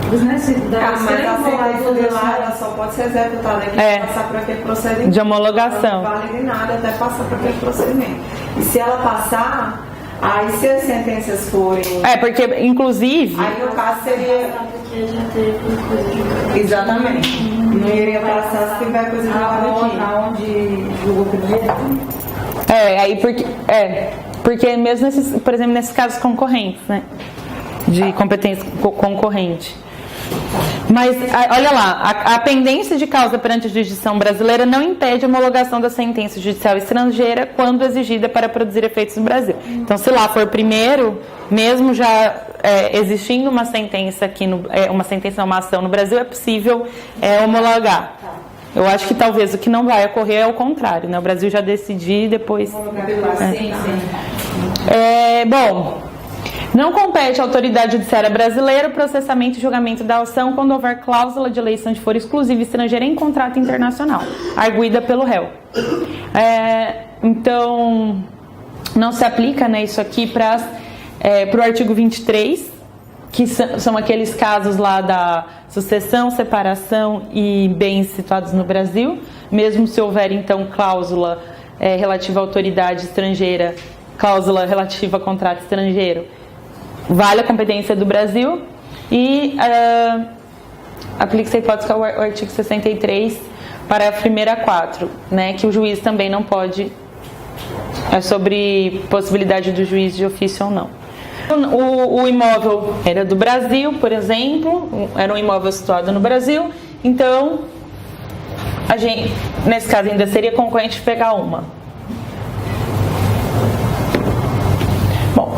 S2: mas a sentença de lá ela só pode ser executada aqui e passar por aquele procedimento.
S1: De homologação.
S2: Não vale de nada até passar por aquele procedimento. E se ela passar, aí se as sentenças forem...
S1: porque, inclusive...
S2: Aí no caso seria...
S4: Porque já teve coisa de...
S2: Exatamente. Não iria passar se tiver coisa de
S4: onde julgou primeiro.
S1: Porque mesmo por exemplo, nesses casos concorrentes, né? De competência concorrente. Mas, olha lá, a pendência de causa perante a jurisdição brasileira não impede a homologação da sentença judicial estrangeira quando exigida para produzir efeitos no Brasil. Então, se lá for primeiro, mesmo já existindo uma sentença aqui, uma ação no Brasil, é possível homologar. Eu acho que talvez o que não vai ocorrer é o contrário, né? O Brasil já decidir e depois...
S2: Sim.
S1: Bom, não compete à autoridade judiciária brasileira o processamento e julgamento da ação quando houver cláusula de eleição de foro exclusivo estrangeira em contrato internacional, arguida pelo réu. Então, não se aplica, né, isso aqui para o artigo 23, que são aqueles casos lá da sucessão, separação e bens situados no Brasil, mesmo se houver então cláusula relativa à autoridade estrangeira, cláusula relativa a contrato estrangeiro, vale a competência do Brasil e aplica-se a hipótese ao artigo 63, parágrafo 1º a 4, né, que o juiz também não pode, sobre possibilidade do juiz de ofício ou não. O imóvel era do Brasil, por exemplo, era um imóvel situado no Brasil, então a gente, nesse caso, ainda seria concorrente pegar uma. Bom,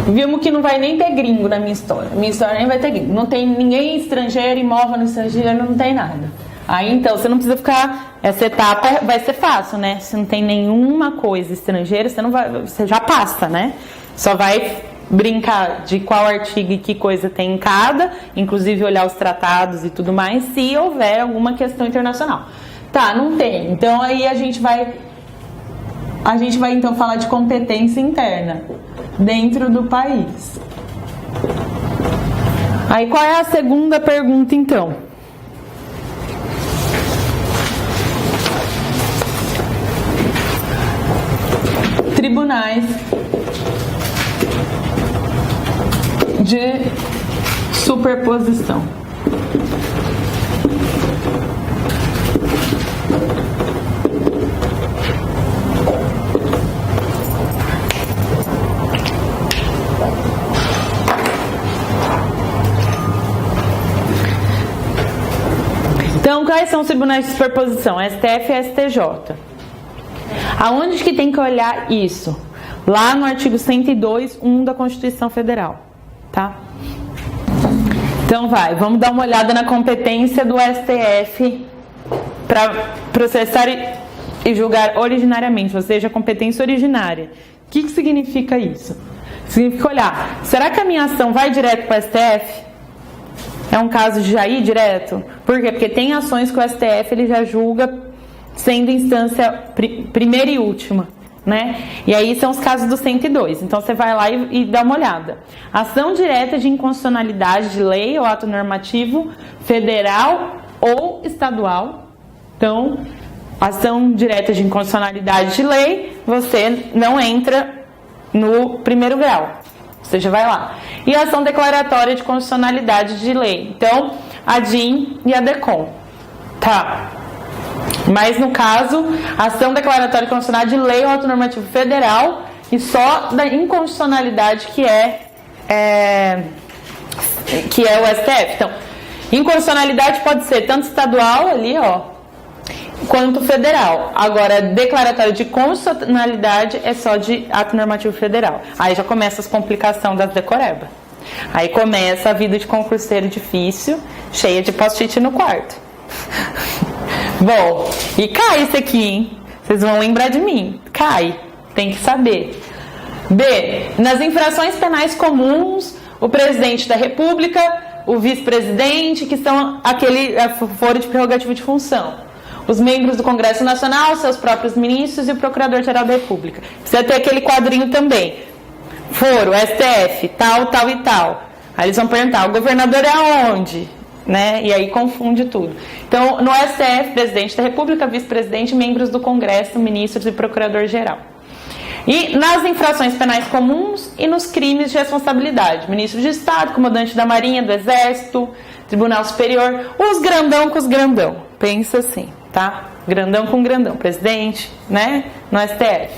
S1: vimos que não vai nem ter gringo na minha história. Minha história nem vai ter gringo. Não tem ninguém estrangeiro, imóvel no estrangeiro, não tem nada. Aí então você não precisa ficar. Essa etapa vai ser fácil, né? Se não tem nenhuma coisa estrangeira, você já passa, né? Só vai brincar de qual artigo e que coisa tem em cada, inclusive olhar os tratados e tudo mais, se houver alguma questão internacional. Tá, não tem. Então aí a gente vai então falar de competência interna dentro do país. Aí qual é a segunda pergunta então? Tribunais de superposição. Então, quais são os tribunais de superposição? STF e STJ. Aonde que tem que olhar isso? Lá no artigo 102(1) da Constituição Federal. Tá? Então vamos dar uma olhada na competência do STF para processar e julgar originariamente, ou seja, a competência originária. O que significa isso? Significa olhar, será que a minha ação vai direto para o STF? É um caso de já ir direto? Por quê? Porque tem ações que o STF ele já julga sendo instância primeira e última. Né? E aí são os casos do 102. Então você vai lá e dá uma olhada. Ação direta de inconstitucionalidade de lei ou ato normativo federal ou estadual. Então, ação direta de inconstitucionalidade de lei, você não entra no primeiro grau. Você já vai lá. E a ação declaratória de constitucionalidade de lei. Então, a DIN e a DECOM. Tá. Mas no caso, a ação declaratória de constitucionalidade de lei é um ato normativo federal e só da inconstitucionalidade que é o STF. Então, inconstitucionalidade pode ser tanto estadual ali, ó, quanto federal. Agora, declaratório de constitucionalidade é só de ato normativo federal. Aí já começa as complicações das decorebas. Aí começa a vida de concurseiro difícil, cheia de post-it no quarto. Bom, e cai isso aqui, hein? Vocês vão lembrar de mim. Cai. Tem que saber. B. Nas infrações penais comuns, o presidente da República, o vice-presidente, que são aquele foro de prerrogativa de função. Os membros do Congresso Nacional, seus próprios ministros e o Procurador-Geral da República. Precisa ter aquele quadrinho também. Foro, STF, tal, tal e tal. Aí eles vão perguntar, o governador é aonde? Né? E aí confunde tudo. Então, no STF, presidente da República, vice-presidente, membros do Congresso, ministros e Procurador-Geral. E nas infrações penais comuns e nos crimes de responsabilidade. Ministro de Estado, comandante da Marinha, do Exército, Tribunal Superior, os grandão com os grandão. Pensa assim, tá? Grandão com grandão. Presidente, né? No STF.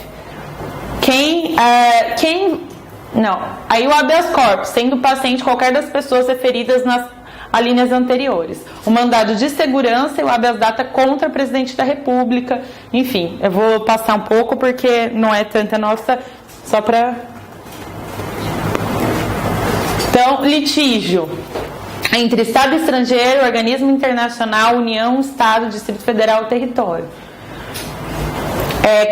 S1: Não. Aí o habeas corpus, sendo paciente qualquer das pessoas referidas nas alíneas anteriores. O mandado de segurança e o habeas data contra o presidente da República. Enfim, eu vou passar um pouco porque não é tanta nossa, só para... Então, litígio entre Estado e estrangeiro, organismo internacional, União, Estado, Distrito Federal e território.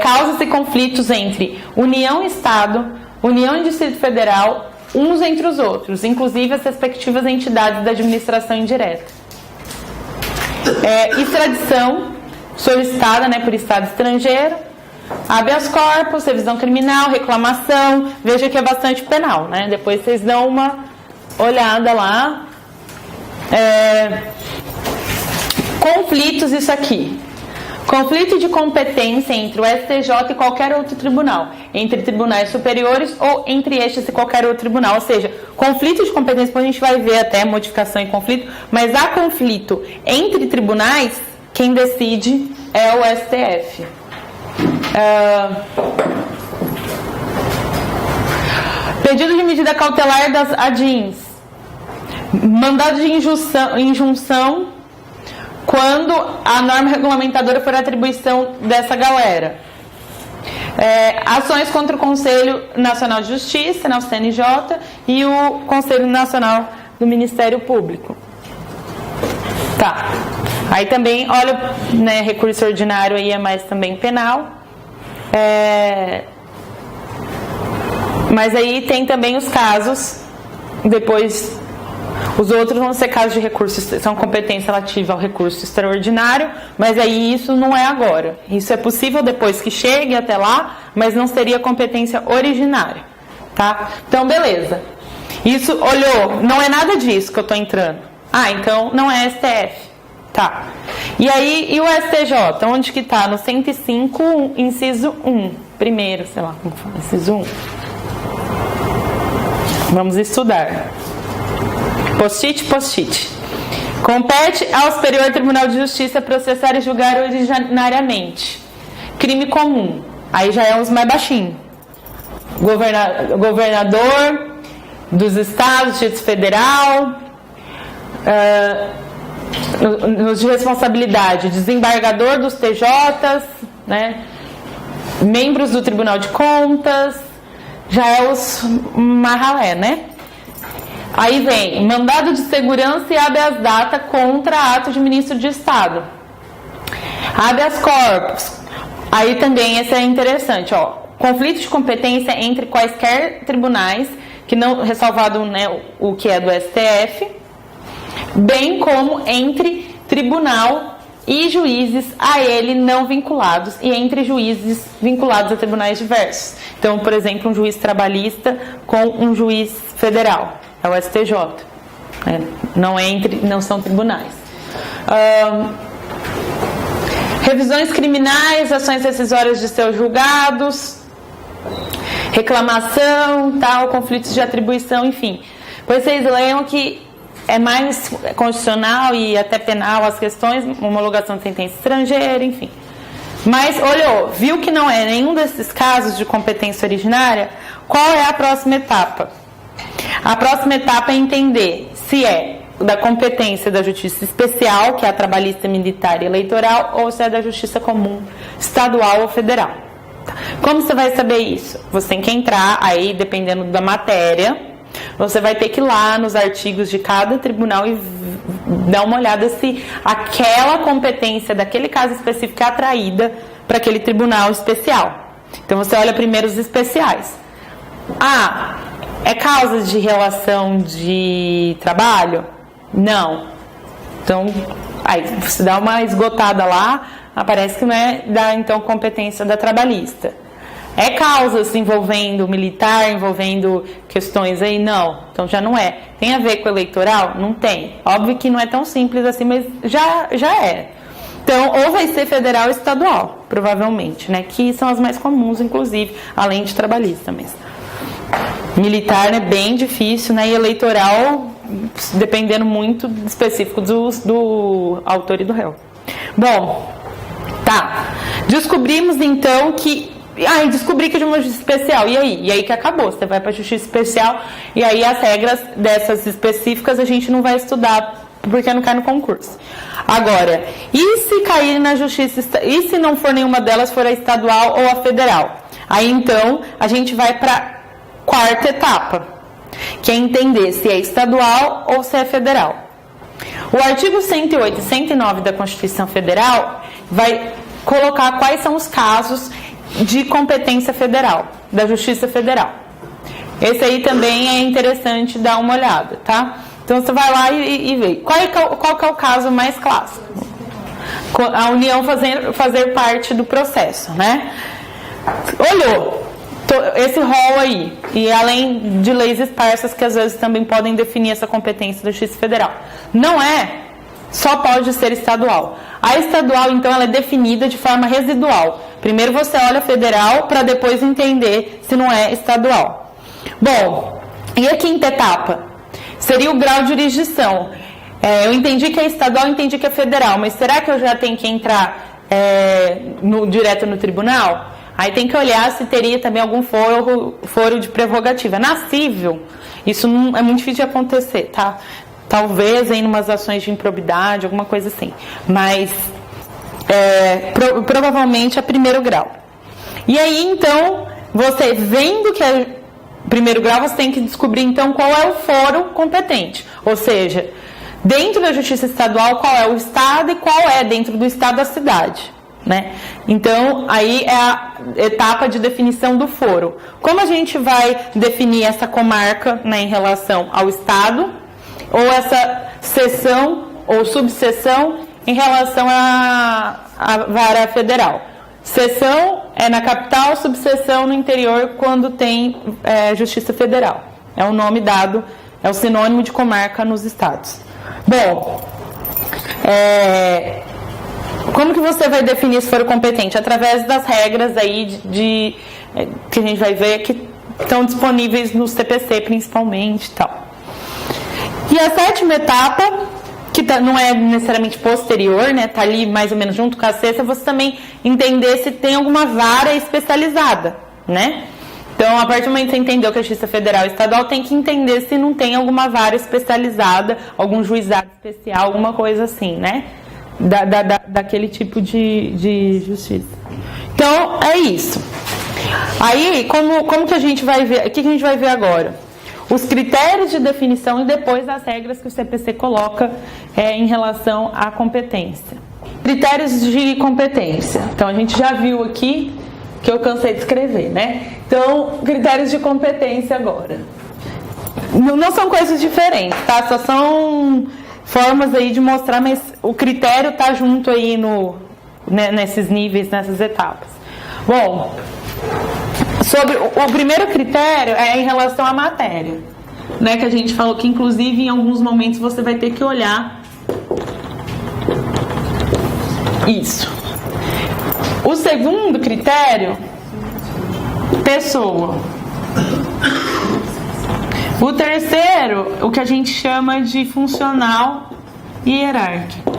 S1: Causas e conflitos entre União e Estado, União e Distrito Federal, uns entre os outros, inclusive as respectivas entidades da administração indireta. Extradição solicitada, né, por Estado estrangeiro, habeas corpus, revisão criminal, reclamação, veja que é bastante penal, né? Depois vocês dão uma olhada lá. Conflitos, isso aqui. Conflito de competência entre o STJ e qualquer outro tribunal, entre tribunais superiores ou entre estes e qualquer outro tribunal. Ou seja, conflito de competência, depois a gente vai ver até modificação e conflito, mas há conflito entre tribunais, quem decide é o STF. Pedido de medida cautelar das ADINs. Mandado de injunção quando a norma regulamentadora for a atribuição dessa galera. Ações contra o Conselho Nacional de Justiça, o CNJ, e o Conselho Nacional do Ministério Público. Tá. Aí também, olha, né, recurso ordinário aí é mais também penal. Mas aí tem também os casos, depois... Os outros vão ser casos de recurso, são competência relativa ao recurso extraordinário, mas aí isso não é agora. Isso é possível depois que chegue até lá, mas não seria competência originária, tá? Então, beleza. Isso, olhou, não é nada disso que eu estou entrando. Então não é STF. Tá. E aí, e o STJ? Onde que tá? No 105, inciso 1. Primeiro, sei lá, como fala, inciso 1. Vamos estudar. Post-it. Compete ao Superior Tribunal de Justiça processar e julgar originariamente. Crime comum. Aí já é os mais baixinhos. Governador dos estados, Distrito Federal, nos de responsabilidade, desembargador dos TJs, né? Membros do Tribunal de Contas, já é os marralé, né? Aí vem mandado de segurança e habeas data contra ato de ministro de Estado. Habeas corpus. Aí também esse é interessante, ó. Conflito de competência entre quaisquer tribunais, que não ressalvado, né, o que é do STF, bem como entre tribunal e juízes a ele não vinculados e entre juízes vinculados a tribunais diversos. Então, por exemplo, um juiz trabalhista com um juiz federal. É o STJ, não são tribunais. Revisões criminais, ações decisórias de seus julgados, reclamação, tal, conflitos de atribuição, enfim. Pois vocês leiam que é mais constitucional e até penal as questões, homologação de sentença estrangeira, enfim. Mas olhou, viu que não é nenhum desses casos de competência originária, qual é a próxima etapa? A próxima etapa é entender se é da competência da justiça especial, que é a trabalhista, militar e eleitoral, ou se é da justiça comum, estadual ou federal. Como você vai saber isso? Você tem que entrar aí, dependendo da matéria, você vai ter que ir lá nos artigos de cada tribunal e dar uma olhada se aquela competência daquele caso específico é atraída para aquele tribunal especial. Então você olha primeiro os especiais. Ah, é causa de relação de trabalho? Não. Então, aí você dá uma esgotada lá, aparece que não é da então competência da trabalhista. É causas envolvendo militar, envolvendo questões aí? Não. Então já não é. Tem a ver com o eleitoral? Não tem. Óbvio que não é tão simples assim, mas já é. Então, ou vai ser federal ou estadual, provavelmente, né? Que são as mais comuns, inclusive, além de trabalhista mesmo. Militar é bem difícil, né? E eleitoral, dependendo muito específico do autor e do réu. Bom, tá. Descobrimos então que descobri que é de uma justiça especial. E aí? E aí que acabou. Você vai para a justiça especial e aí as regras dessas específicas a gente não vai estudar porque não cai no concurso. Agora, e se cair na justiça, e se não for nenhuma delas, for a estadual ou a federal? Aí então a gente vai para quarta etapa, que é entender se é estadual ou se é federal. O artigo 108 e 109 da Constituição Federal vai colocar quais são os casos de competência federal, da Justiça Federal. Esse aí também é interessante dar uma olhada, tá? Então você vai lá e vê. Qual que é o caso mais clássico? A União fazer parte do processo, né? Olhou esse rol aí, e além de leis esparsas que às vezes também podem definir essa competência da Justiça Federal. Não é, só pode ser estadual. A estadual, então, ela é definida de forma residual. Primeiro você olha a federal para depois entender se não é estadual. Bom, e a quinta etapa? Seria o grau de jurisdição. Eu entendi que é estadual, entendi que é federal, mas será que eu já tenho que entrar direto no tribunal? Aí tem que olhar se teria também algum foro de prerrogativa. Na civil, isso não, é muito difícil de acontecer, tá? Talvez em umas ações de improbidade, alguma coisa assim. Mas provavelmente é primeiro grau. E aí, então, você vendo que é primeiro grau, você tem que descobrir, então, qual é o foro competente. Ou seja, dentro da Justiça Estadual, qual é o estado e qual é dentro do estado a cidade. Né? Então, aí é a etapa de definição do foro. Como a gente vai definir essa comarca, né, em relação ao estado, ou essa seção ou subseção em relação à vara federal? Seção é na capital, subseção no interior, quando tem Justiça Federal. É o nome dado, é o sinônimo de comarca nos estados. Bom, como que você vai definir se for competente? Através das regras aí que a gente vai ver que estão disponíveis no CPC principalmente e tal. E a sétima etapa, que não é necessariamente posterior, né? Tá ali mais ou menos junto com a sexta, você também entender se tem alguma vara especializada, né? Então, a partir do momento que você entendeu que a Justiça Federal e Estadual, tem que entender se não tem alguma vara especializada, algum juizado especial, alguma coisa assim, né? Daquele tipo de justiça. Então, é isso. Aí, como que a gente vai ver? O que a gente vai ver agora? Os critérios de definição e depois as regras que o CPC coloca em relação à competência. Critérios de competência. Então, a gente já viu aqui que eu cansei de escrever, né? Então, critérios de competência agora. Não são coisas diferentes, tá? Só são formas aí de mostrar, mas o critério tá junto aí nesses níveis, nessas etapas. Bom, sobre o primeiro critério é em relação à matéria, né? Que a gente falou que, inclusive, em alguns momentos você vai ter que olhar isso. O segundo critério, pessoa. O terceiro, o que a gente chama de funcional e hierárquico.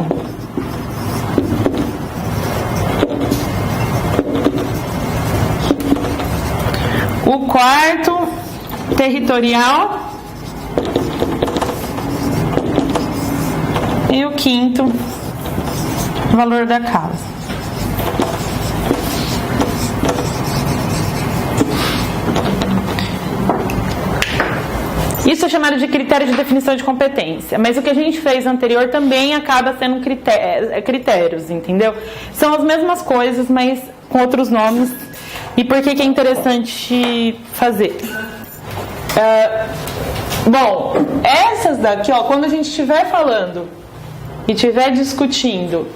S1: O quarto, territorial. E o quinto, valor da causa. Isso é chamado de critério de definição de competência, mas o que a gente fez anterior também acaba sendo critérios, entendeu? São as mesmas coisas, mas com outros nomes. E por que é interessante fazer? Bom, essas daqui, ó, quando a gente estiver falando e estiver discutindo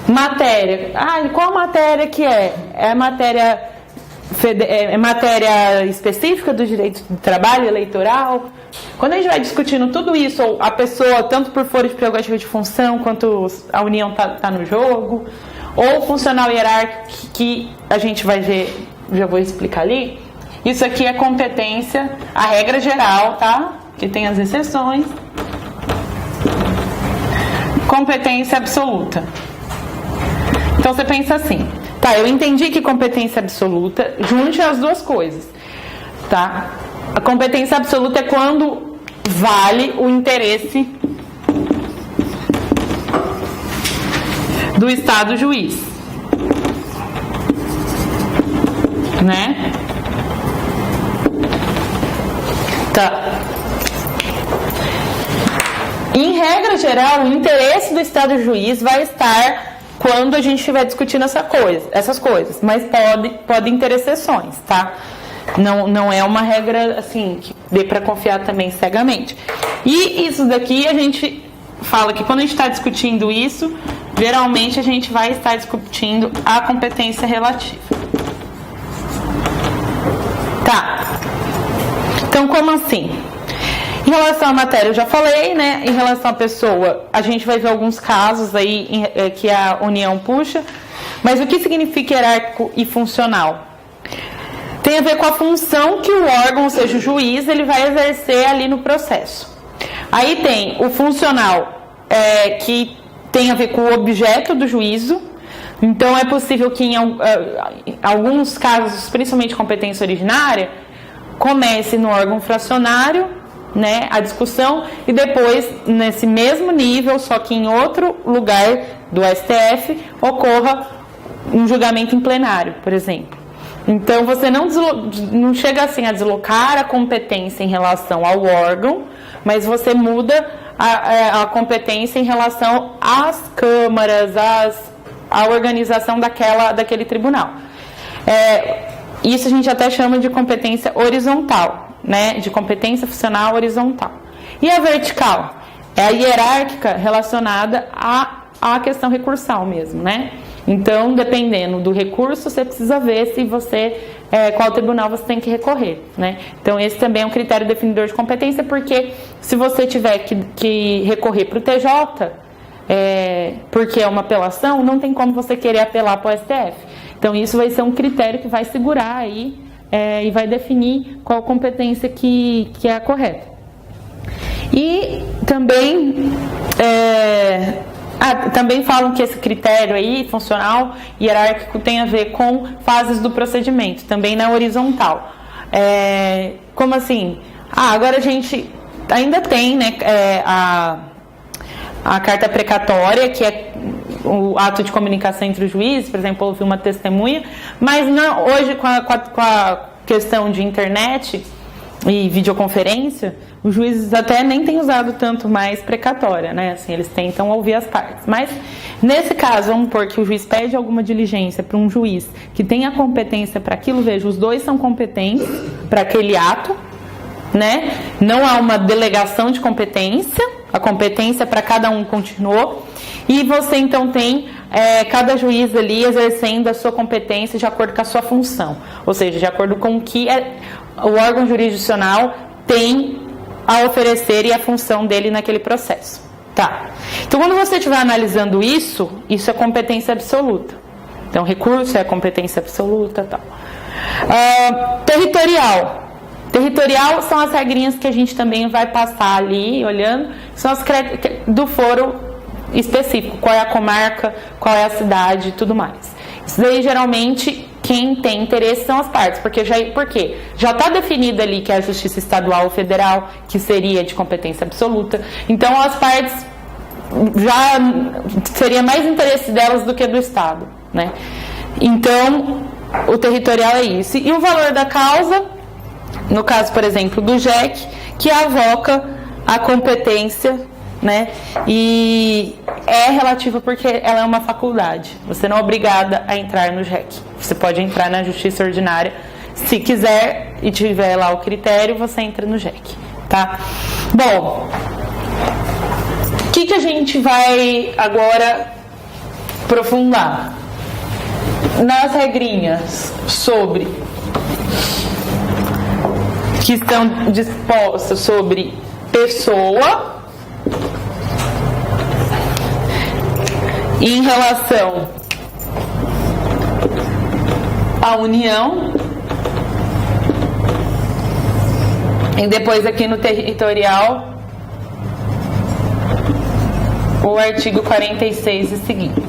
S1: matéria, qual matéria que é? É matéria específica do direito do trabalho eleitoral? Quando a gente vai discutindo tudo isso, ou a pessoa, tanto por foro de prerrogativa de função, quanto a união tá no jogo, ou funcional hierárquico, que a gente vai ver, já vou explicar ali, isso aqui é competência, a regra geral, tá? Que tem as exceções. Competência absoluta. Então você pensa assim, tá, eu entendi que competência absoluta, junte as duas coisas, tá? A competência absoluta é quando vale o interesse do Estado juiz, né? Tá. Em regra geral, o interesse do Estado juiz vai estar quando a gente estiver discutindo essas coisas, mas podem ter exceções, tá? Não é uma regra assim que dê para confiar também cegamente. E isso daqui a gente fala que quando a gente está discutindo isso, geralmente a gente vai estar discutindo a competência relativa. Tá. Então, como assim? Em relação à matéria, eu já falei, né? Em relação à pessoa, a gente vai ver alguns casos aí que a União puxa. Mas o que significa hierárquico e funcional? Tem a ver com a função que o órgão, ou seja, o juiz, ele vai exercer ali no processo. Aí tem o funcional, que tem a ver com o objeto do juízo. Então, é possível que em alguns casos, principalmente competência originária, comece no órgão fracionário, né, a discussão, e depois, nesse mesmo nível, só que em outro lugar do STF, ocorra um julgamento em plenário, por exemplo. Então, você não chega assim a deslocar a competência em relação ao órgão, mas você muda a competência em relação às câmaras, à organização daquele tribunal. Isso a gente até chama de competência horizontal, né? De competência funcional horizontal. E a vertical? É a hierárquica relacionada à questão recursal mesmo, né? Então, dependendo do recurso, você precisa ver se qual tribunal você tem que recorrer, né? Então, esse também é um critério definidor de competência, porque se você tiver que recorrer para o TJ, porque é uma apelação, não tem como você querer apelar para o STF. Então, isso vai ser um critério que vai segurar aí e vai definir qual competência que é a correta. E também... também falam que esse critério aí, funcional e hierárquico, tem a ver com fases do procedimento, também na horizontal. Como assim? Agora a gente ainda tem, né, a carta precatória, que é o ato de comunicação entre os juízes, por exemplo, ouvir uma testemunha, mas hoje com a questão de internet e videoconferência, os juízes até nem têm usado tanto mais precatória, né? Assim, eles tentam ouvir as partes. Mas, nesse caso, vamos supor que o juiz pede alguma diligência para um juiz que tenha competência para aquilo, veja, os dois são competentes para aquele ato, né? Não há uma delegação de competência, a competência para cada um continuou, e você, então, tem cada juiz ali exercendo a sua competência de acordo com a sua função, ou seja, de acordo com o que o órgão jurisdicional tem a oferecer e a função dele naquele processo. Tá. Então, quando você estiver analisando isso é competência absoluta. Então, recurso é a competência absoluta, tal. Territorial. Territorial são as regrinhas que a gente também vai passar ali, olhando, são as do foro específico, qual é a comarca, qual é a cidade e tudo mais. Isso daí, geralmente, quem tem interesse são as partes, porque já está definido ali que é a Justiça Estadual ou Federal, que seria de competência absoluta, então as partes já seria mais interesse delas do que do Estado, né? Então, o territorial é isso. E o valor da causa, no caso, por exemplo, do JEC, que avoca a competência, né? E é relativa porque ela é uma faculdade. Você não é obrigada a entrar no JEC. Você pode entrar na Justiça Ordinária. Se quiser e tiver lá o critério, você entra no JEC, tá? Bom, o que a gente vai agora aprofundar? Nas regrinhas sobre que estão dispostas sobre pessoa em relação à união, e depois aqui no territorial o artigo 46 e seguinte.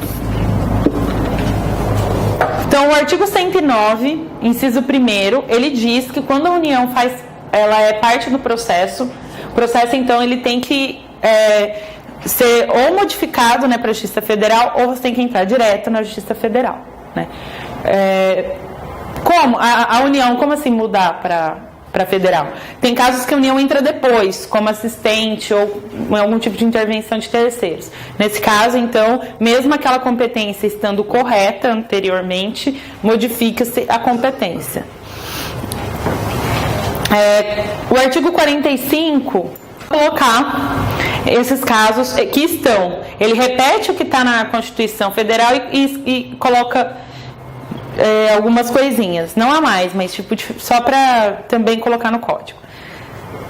S1: Então, o artigo 109, inciso 1º, ele diz que quando a União ela é parte do processo, o processo, então, ele tem que ser ou modificado, né, para a Justiça Federal, ou você tem que entrar direto na Justiça Federal, né? Como? A União, como assim mudar para federal? Tem casos que a União entra depois, como assistente ou algum tipo de intervenção de terceiros. Nesse caso, então, mesmo aquela competência estando correta anteriormente, modifica-se a competência. O artigo 45, colocar esses casos que estão, ele repete o que está na Constituição Federal e coloca algumas coisinhas, não há mais, mas só para também colocar no código.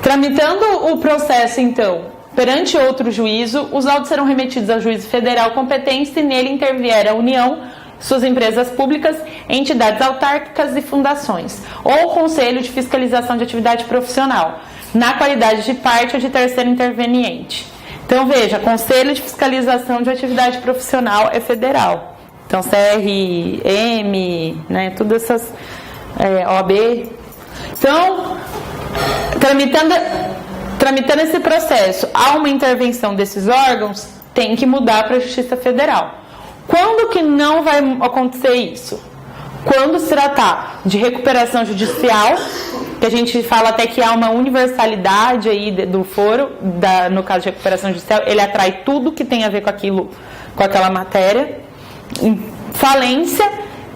S1: Tramitando o processo, então, perante outro juízo, os autos serão remetidos ao juízo federal competente se nele intervier a União, suas empresas públicas, entidades autárquicas e fundações, ou Conselho de Fiscalização de Atividade Profissional, na qualidade de parte ou de terceiro interveniente. Então, veja, Conselho de Fiscalização de Atividade Profissional é federal. Então, CRM, né, todas essas OAB. Então, tramitando esse processo, há uma intervenção desses órgãos, tem que mudar para a Justiça Federal. Quando que não vai acontecer isso? Quando se tratar de recuperação judicial, que a gente fala até que há uma universalidade aí do foro, no caso de recuperação judicial, ele atrai tudo que tem a ver com aquela matéria. Falência,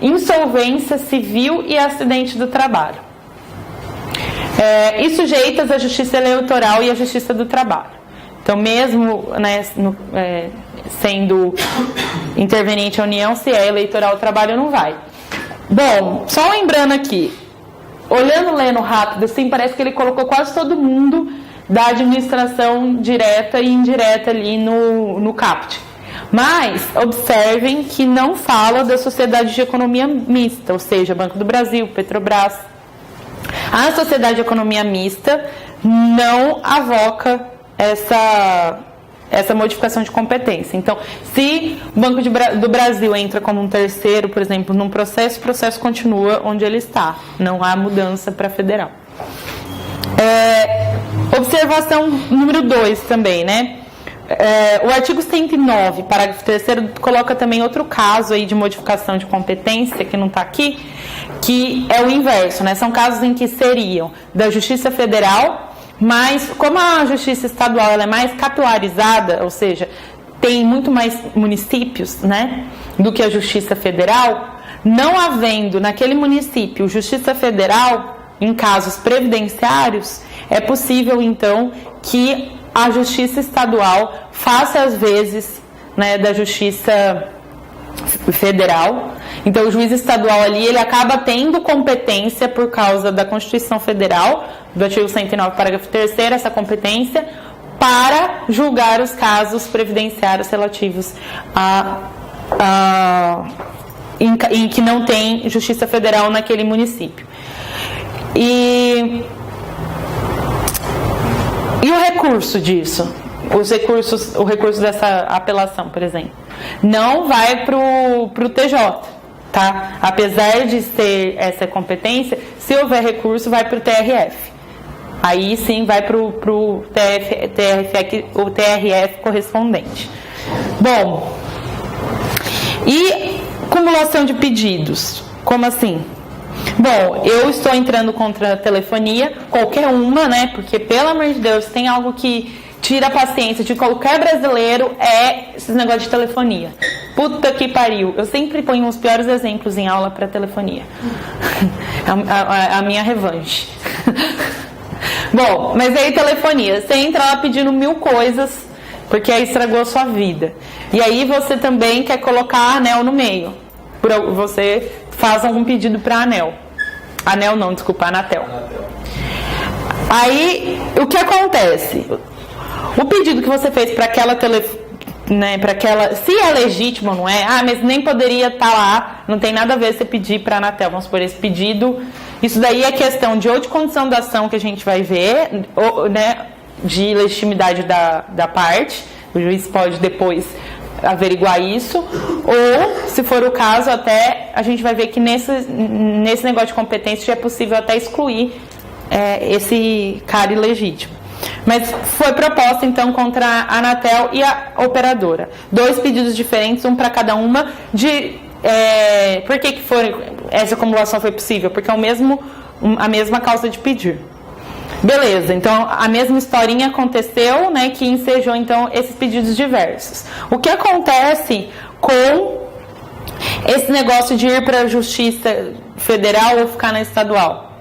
S1: insolvência civil e acidente do trabalho. E sujeitas à Justiça Eleitoral e à Justiça do Trabalho. Então, mesmo, né, sendo interveniente a União, se é eleitoral o trabalho, não vai. Bom, só lembrando aqui, lendo rápido, assim, parece que ele colocou quase todo mundo da administração direta e indireta ali no CAPT. Mas observem que não fala da sociedade de economia mista, ou seja, Banco do Brasil, Petrobras. A sociedade de economia mista não avoca essa modificação de competência. Então, se o Banco do Brasil entra como um terceiro, por exemplo, num processo, o processo continua onde ele está. Não há mudança para federal. Observação número 2 também, né? O artigo 109, parágrafo 3º, coloca também outro caso aí de modificação de competência, que não está aqui, que é o inverso, né? São casos em que seriam da Justiça Federal, mas como a Justiça Estadual ela é mais capilarizada, ou seja, tem muito mais municípios, né, do que a Justiça Federal, não havendo naquele município Justiça Federal, em casos previdenciários, é possível, então, que a Justiça Estadual faça as vezes, né, da Justiça Federal. Então, o juiz estadual ali, ele acaba tendo competência por causa da Constituição Federal, do artigo 109, parágrafo 3º, essa competência para julgar os casos previdenciários relativos em que não tem justiça federal naquele município. E o recurso disso? O recurso dessa apelação, por exemplo, não vai para o TJ, tá? Apesar de ter essa competência, se houver recurso, vai para o TRF. Aí sim vai para o TRF correspondente. Bom, e cumulação de pedidos? Como assim? Bom, eu estou entrando contra a telefonia, qualquer uma, né? Porque, pelo amor de Deus, tem algo que tira a paciência de qualquer brasileiro, é esses negócios de telefonia. Puta que pariu. Eu sempre ponho os piores exemplos em aula para telefonia. A minha revanche. Bom, mas aí telefonia. Você entra lá pedindo 1000 coisas, porque aí estragou a sua vida. E aí você também quer colocar a ANEEL no meio. Você faz algum pedido para a ANEEL. ANEEL não, desculpa, Anatel. Aí, o que acontece? O pedido que você fez para aquela se é legítimo, não é? Ah, mas nem poderia estar lá, não tem nada a ver você pedir para a Anatel. Vamos supor, esse pedido, isso daí é questão de ou de condição da ação que a gente vai ver, ou, né, de legitimidade da parte, o juiz pode depois averiguar isso, ou, se for o caso, até a gente vai ver que nesse negócio de competência já é possível até excluir esse cara ilegítimo. Mas foi proposta, então, contra a Anatel e a operadora. 2 pedidos diferentes, um para cada uma. Por que essa acumulação foi possível? Porque é a mesma causa de pedir. Beleza, então a mesma historinha aconteceu, né, que ensejou, então, esses pedidos diversos. O que acontece com esse negócio de ir para a Justiça Federal ou ficar na estadual?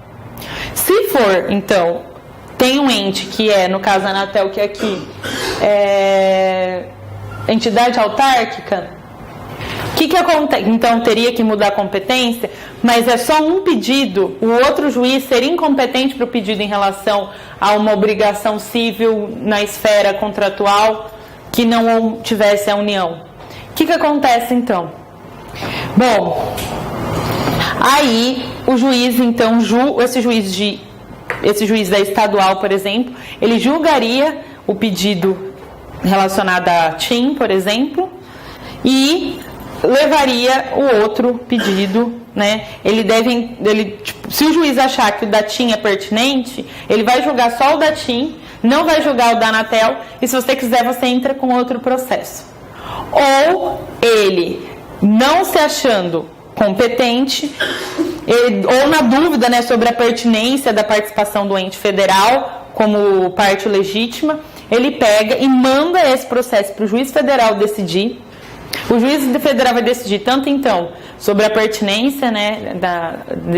S1: Se for, então, tem um ente que no caso a Anatel, que aqui entidade autárquica, o que acontece? Então teria que mudar a competência, mas é só um pedido, o outro juiz seria incompetente para o pedido em relação a uma obrigação civil na esfera contratual que não tivesse a União. O que acontece então? Bom, aí o juiz, então, esse juiz da estadual, por exemplo, ele julgaria o pedido relacionado à TIM, por exemplo, e levaria o outro pedido, né? Se o juiz achar que o da TIM é pertinente, ele vai julgar só o da TIM, não vai julgar o da Anatel, e se você quiser, você entra com outro processo. Ou ele, não se achando competente, ou na dúvida, né, sobre a pertinência da participação do ente federal como parte legítima, ele pega e manda esse processo para o juiz federal decidir. O juiz federal vai decidir tanto, então, sobre a pertinência, né,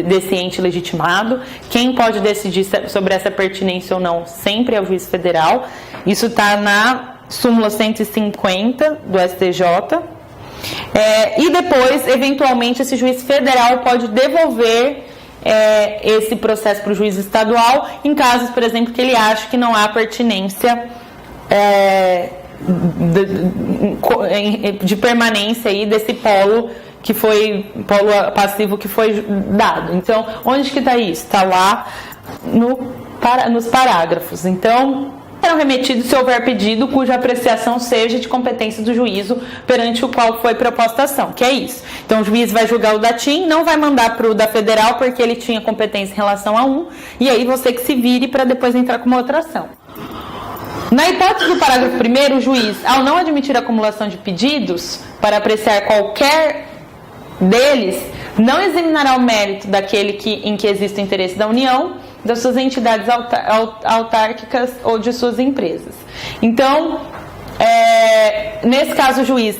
S1: desse ente legitimado. Quem pode decidir sobre essa pertinência ou não sempre é o juiz federal. Isso está na súmula 150 do STJ. E depois, eventualmente, esse juiz federal pode devolver esse processo para o juiz estadual, em casos, por exemplo, que ele acha que não há pertinência de permanência aí desse polo passivo que foi dado. Então, onde que está isso? Está lá nos parágrafos. Então, serão remetidos se houver pedido cuja apreciação seja de competência do juízo perante o qual foi proposta a ação, que é isso. Então o juiz vai julgar o da TIM, não vai mandar para o da federal porque ele tinha competência em relação a um, e aí você que se vire para depois entrar com uma outra ação. Na hipótese do parágrafo 1º, o juiz, ao não admitir a acumulação de pedidos para apreciar qualquer deles, não examinará o mérito daquele em que existe o interesse da União, das suas entidades autárquicas ou de suas empresas. Então, nesse caso, o juiz,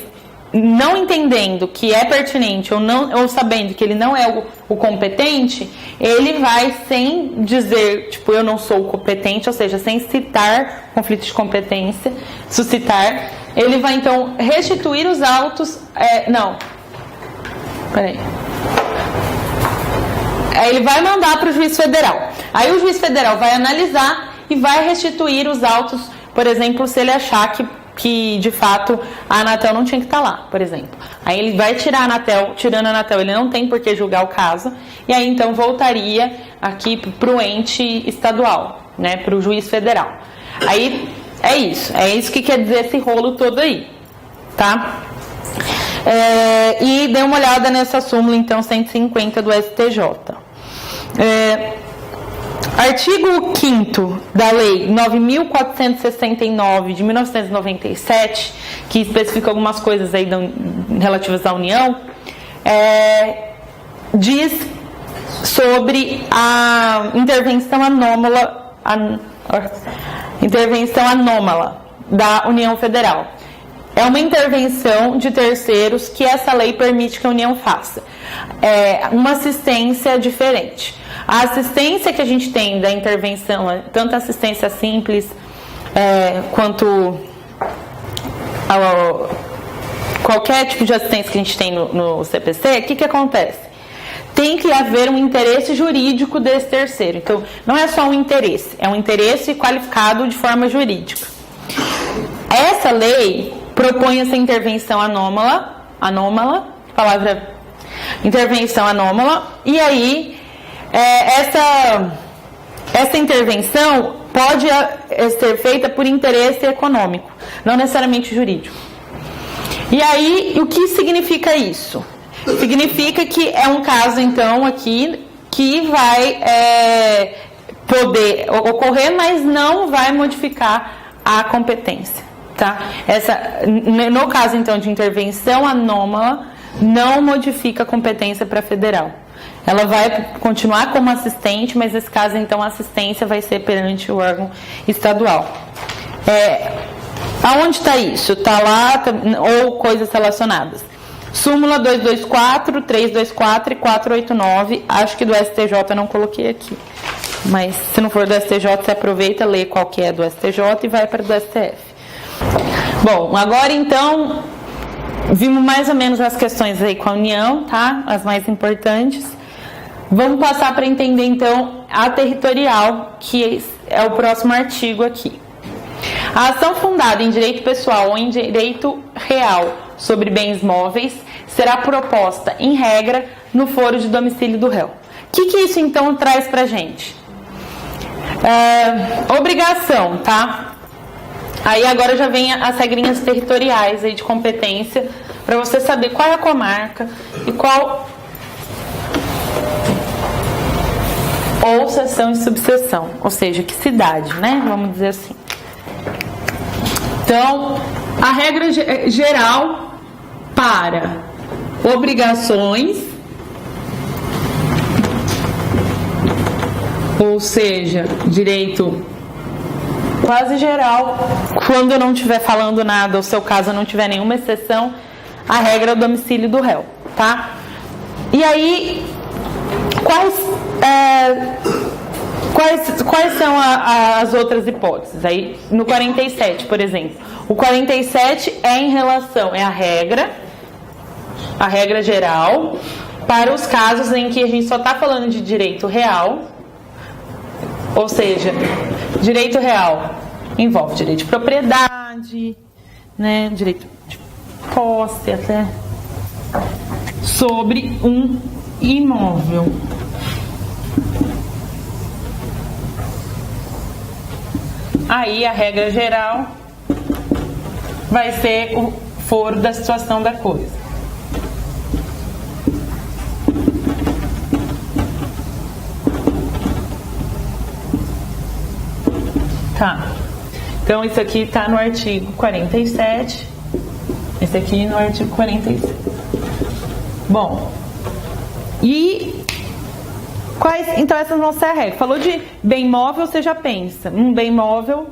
S1: não entendendo que é pertinente ou sabendo que ele não é o competente, ele vai, sem dizer, tipo, eu não sou o competente, ou seja, sem citar conflito de competência, suscitar, ele vai, então, restituir os autos... ele vai mandar para o juiz federal. Aí o juiz federal vai analisar e vai restituir os autos, por exemplo, se ele achar que que de fato a Anatel não tinha que estar lá, por exemplo. Aí ele vai tirar a Anatel, tirando a Anatel, ele não tem por que julgar o caso, e aí então voltaria aqui para o ente estadual, né, para o juiz federal. Aí é isso que quer dizer esse rolo todo aí, tá? E dê uma olhada nessa súmula, então, 150 do STJ. Artigo 5º da Lei 9.469 de 1997, que especifica algumas coisas aí relativas à União, diz sobre a intervenção anômala da União Federal. É uma intervenção de terceiros que essa lei permite que a União faça. Uma assistência diferente. A assistência que a gente tem da intervenção, tanto a assistência simples quanto qualquer tipo de assistência que a gente tem no CPC, o que acontece? Tem que haver um interesse jurídico desse terceiro. Então, não é só um interesse, é um interesse qualificado de forma jurídica. Essa lei propõe essa intervenção anômala, intervenção anômala, e aí essa intervenção pode ser feita por interesse econômico, não necessariamente jurídico. E aí, o que significa isso? Significa que é um caso, então, aqui, que vai poder ocorrer, mas não vai modificar a competência, tá? No caso, então, de intervenção anômala, não modifica a competência para federal. Ela vai continuar como assistente, mas nesse caso, então, a assistência vai ser perante o órgão estadual. Aonde está isso? Está lá, ou coisas relacionadas. Súmula 224, 324 e 489. Acho que do STJ eu não coloquei aqui. Mas se não for do STJ, você aproveita, lê qual que é do STJ e vai para o do STF. Bom, agora então, vimos mais ou menos as questões aí com a União, tá? As mais importantes. Vamos passar para entender então a territorial, que é o próximo artigo aqui. A ação fundada em direito pessoal ou em direito real sobre bens móveis será proposta, em regra, no foro de domicílio do réu. O que isso então traz pra gente? Obrigação, tá? Aí agora já vem as regrinhas territoriais aí de competência, para você saber qual é a comarca e qual ou seção e subseção, ou seja, que cidade, né? Vamos dizer assim. Então, a regra geral para obrigações, ou seja, direito quase geral, quando eu não estiver falando nada, ou seu caso não tiver nenhuma exceção, a regra é o domicílio do réu, tá? E aí, quais são as outras hipóteses? Aí, no 47, por exemplo. O 47 é em relação, é a regra geral, para os casos em que a gente só está falando de direito real, ou seja, direito real envolve direito de propriedade, né, direito de posse até, sobre um imóvel. Aí a regra geral vai ser o foro da situação da coisa. Tá. Então isso aqui está no artigo 47. Esse aqui no artigo 46. Bom. E então essas vão ser a regra. Falou de bem móvel, você já pensa. Um bem móvel,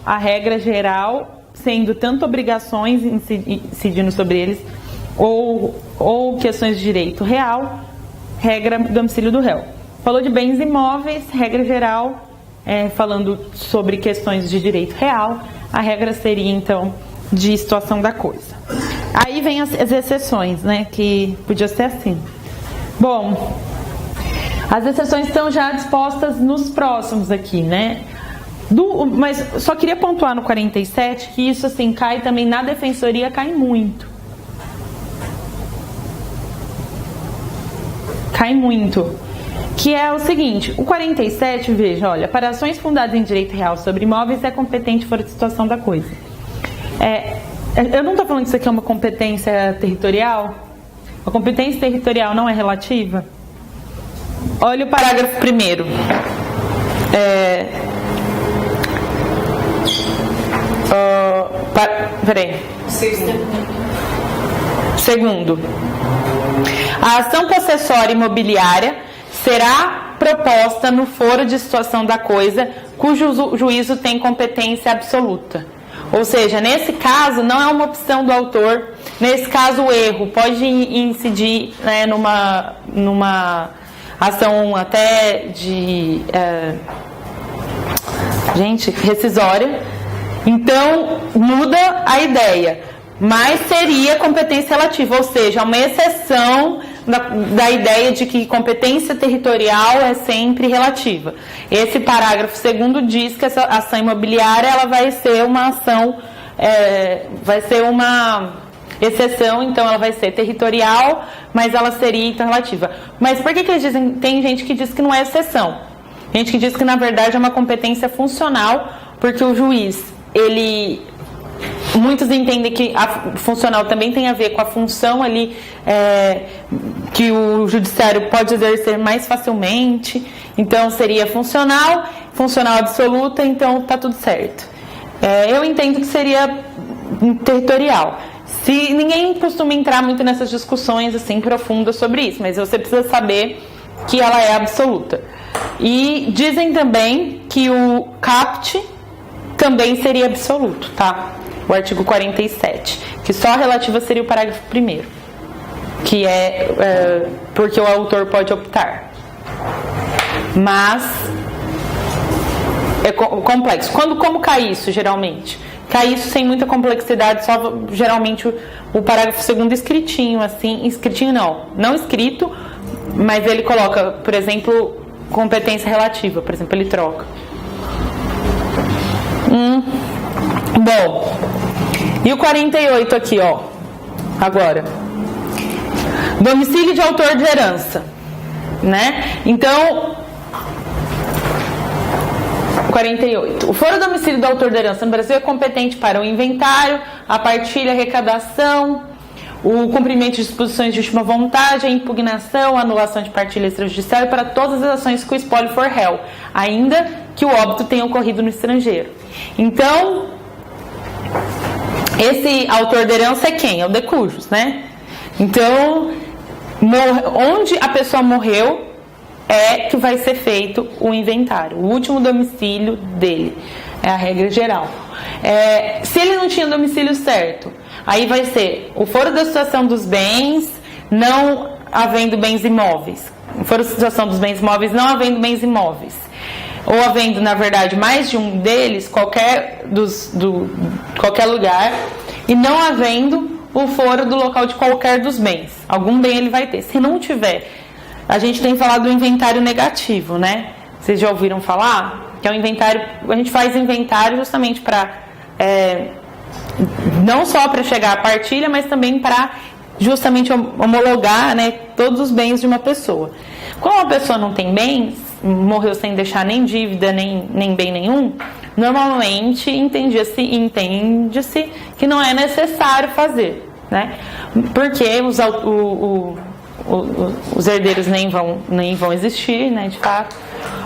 S1: a regra geral, sendo tanto obrigações incidindo sobre eles, ou questões de direito real, regra do domicílio do réu. Falou de bens imóveis, regra geral, falando sobre questões de direito real, a regra seria então de situação da coisa. Aí vem as exceções, né, que podia ser assim. Bom, as exceções estão já dispostas nos próximos aqui, né? Mas só queria pontuar no 47 que isso assim cai também na defensoria, cai muito. Cai muito. Que é o seguinte, o 47, veja, olha, para ações fundadas em direito real sobre imóveis é competente fora de situação da coisa. Eu não estou falando que isso aqui é uma competência territorial. A competência territorial não é relativa. Olha o parágrafo 1º. Peraí. Segundo, a ação possessória imobiliária será proposta no foro de situação da coisa cujo juízo tem competência absoluta. Ou seja, nesse caso não é uma opção do autor. Nesse caso o erro pode incidir, né, numa ação até de rescisória. Então muda a ideia, mas seria competência relativa, ou seja, uma exceção da ideia de que competência territorial é sempre relativa. Esse parágrafo 2º diz que essa ação imobiliária ela vai ser uma ação, vai ser uma exceção, então ela vai ser territorial, mas ela seria então relativa. Mas por que eles dizem? Tem gente que diz que não é exceção, gente que diz que na verdade é uma competência funcional, porque o juiz, muitos entendem que a funcional também tem a ver com a função ali que o judiciário pode exercer mais facilmente, então seria funcional absoluta, então tá tudo certo. Eu entendo que seria territorial. Se ninguém costuma entrar muito nessas discussões assim profundas sobre isso, mas você precisa saber que ela é absoluta. E dizem também que o caput também seria absoluto, tá? O artigo 47, que só a relativa seria o parágrafo 1º, que porque o autor pode optar. Mas é complexo. Como cai isso, geralmente? Cai isso sem muita complexidade, só geralmente o parágrafo 2º escritinho, assim, escritinho não escrito, mas ele coloca, por exemplo, competência relativa, por exemplo, ele troca. Bom, e o 48 aqui, ó, agora. Domicílio de autor de herança, né? Então, 48. O foro domicílio do autor de herança no Brasil é competente para o inventário, a partilha, a arrecadação, o cumprimento de disposições de última vontade, a impugnação, a anulação de partilha extrajudicial e para todas as ações que o espólio for réu, ainda que o óbito tenha ocorrido no estrangeiro. Então, esse autor de herança é quem? É o de cujus, né? Então, onde a pessoa morreu é que vai ser feito o inventário, o último domicílio dele, é a regra geral. Se ele não tinha domicílio certo, aí vai ser o foro da situação dos bens, não havendo bens imóveis. O foro da situação dos bens imóveis, não havendo bens imóveis. Ou havendo, na verdade, mais de um deles, qualquer lugar, e não havendo o foro do local de qualquer dos bens. Algum bem ele vai ter. Se não tiver, a gente tem falado do inventário negativo, né? Vocês já ouviram falar? Que é o inventário, a gente faz inventário justamente para, não só para chegar à partilha, mas também para justamente homologar, né, todos os bens de uma pessoa. Como a pessoa não tem bens, morreu sem deixar nem dívida, nem bem nenhum, normalmente entende-se que não é necessário fazer, né? Porque os herdeiros nem vão existir, né, de fato.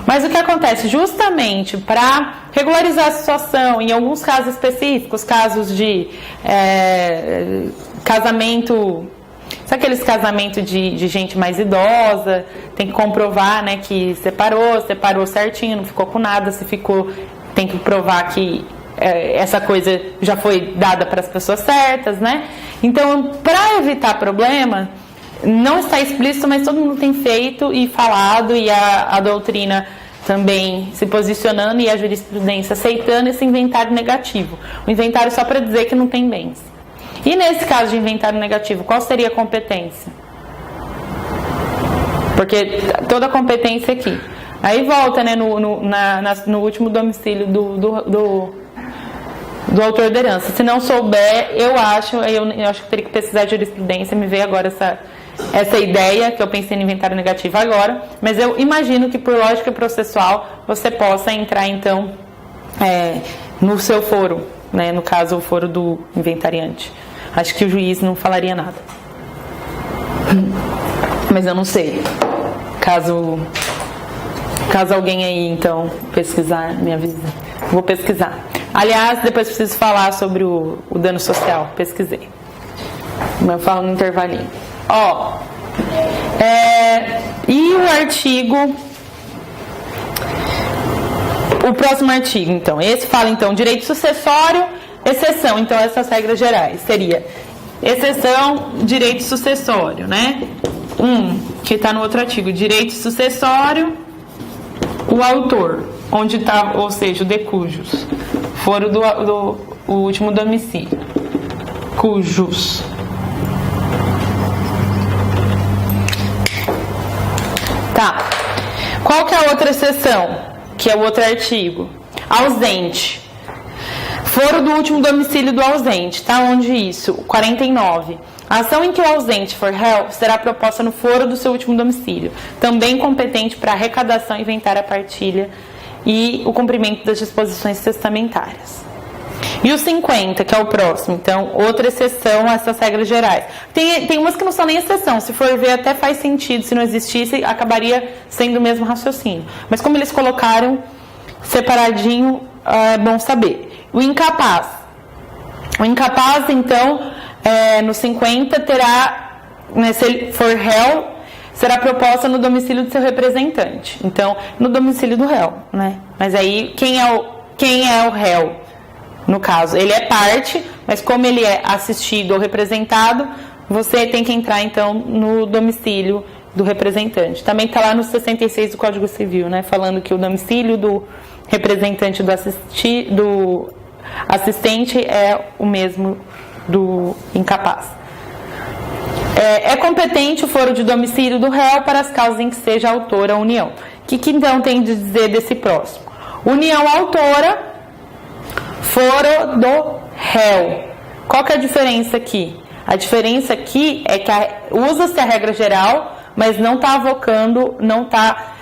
S1: Mas o que acontece? Justamente para regularizar a situação, em alguns casos específicos, casos de casamento, sabe aqueles casamentos de gente mais idosa, tem que comprovar, né, que separou certinho, não ficou com nada, se ficou, tem que provar que essa coisa já foi dada para as pessoas certas, né? Então, para evitar problema, não está explícito, mas todo mundo tem feito e falado, e a doutrina também se posicionando e a jurisprudência aceitando esse inventário negativo. O inventário só para dizer que não tem bens. E nesse caso de inventário negativo, qual seria a competência? Porque toda a competência aqui. Aí volta, né, no último domicílio do autor da herança. Se não souber, eu acho que teria que pesquisar jurisprudência. Me veio agora essa ideia, que eu pensei no inventário negativo agora, mas eu imagino que por lógica processual você possa entrar então no seu foro, né, no caso o foro do inventariante. Acho que o juiz não falaria nada, mas eu não sei. Caso alguém aí então pesquisar, me avisa. Vou pesquisar. Aliás, depois preciso falar sobre o dano social. Pesquisei. Mas eu falo no intervalinho. E o artigo... O próximo artigo, então. Esse fala, então, direito sucessório, exceção. Então, essas regras gerais. Seria exceção, direito sucessório, né? Que está no outro artigo. Direito sucessório, o autor. Onde está, ou seja, o de cujos. Foro o último domicílio. Cujos. Tá. Qual que é a outra exceção? Que é o outro artigo. Ausente. Foro do último domicílio do ausente. Tá onde isso? 49. A ação em que o ausente for réu será proposta no foro do seu último domicílio. Também competente para arrecadação, inventário, a partilha e o cumprimento das disposições testamentárias. E o 50, que é o próximo. Então, outra exceção a essas regras gerais. Tem umas que não são nem exceção. Se for ver, até faz sentido. Se não existisse, acabaria sendo o mesmo raciocínio. Mas como eles colocaram separadinho, é bom saber. O incapaz. O incapaz, então, no 50, terá, né, se ele for réu, será proposta no domicílio do seu representante. Então, no domicílio do réu, né? Mas aí, quem é o réu? No caso, ele é parte, mas como ele é assistido ou representado, você tem que entrar, então, no domicílio do representante. Também está lá no 66 do Código Civil, né? Falando que o domicílio do representante do assistente é o mesmo do incapaz. É competente o foro de domicílio do réu para as causas em que seja autora a união. O que então tem de dizer desse próximo? União autora, foro do réu. Qual que é a diferença aqui? A diferença aqui é que usa-se a regra geral, mas não está avocando, não está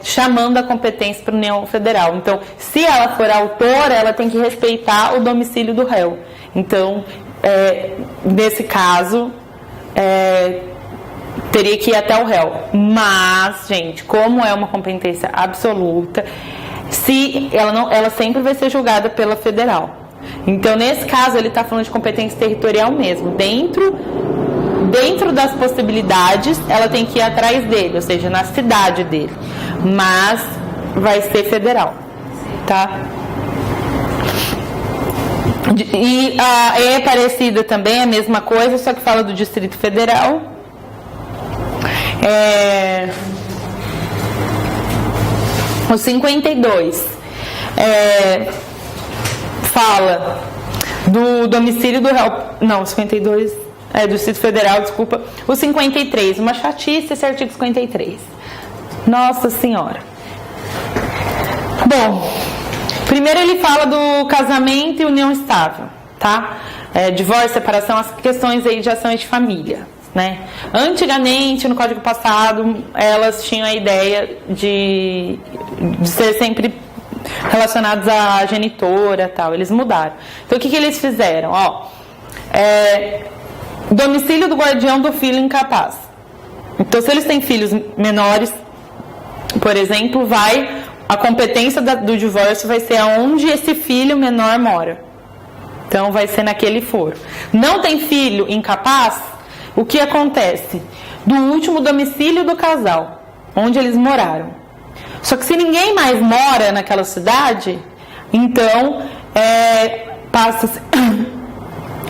S1: chamando a competência para a União Federal. Então, se ela for autora, ela tem que respeitar o domicílio do réu. Então, nesse caso, teria que ir até o réu. Mas, gente, como é uma competência absoluta, ela sempre vai ser julgada pela federal. Então, nesse caso, ele está falando de competência territorial mesmo. Dentro das possibilidades, ela tem que ir atrás dele, ou seja, na cidade dele. Mas vai ser federal, tá? E é parecida também, a mesma coisa, só que fala do Distrito Federal. O 52 fala do domicílio do réu. Não, o 52 é do Distrito Federal, desculpa. O 53, uma chatice esse artigo 53. Nossa Senhora. Bom, primeiro ele fala do casamento e união estável, tá? Divórcio, separação, as questões aí de ações de família, né? Antigamente, no Código passado, elas tinham a ideia de ser sempre relacionados à genitora, tal. Eles mudaram. Então, o que eles fizeram? Domicílio do guardião do filho incapaz. Então, se eles têm filhos menores, por exemplo, a competência do divórcio vai ser aonde esse filho menor mora. Então, vai ser naquele foro. Não tem filho incapaz? O que acontece? Do último domicílio do casal, onde eles moraram. Só que se ninguém mais mora naquela cidade, então passa-se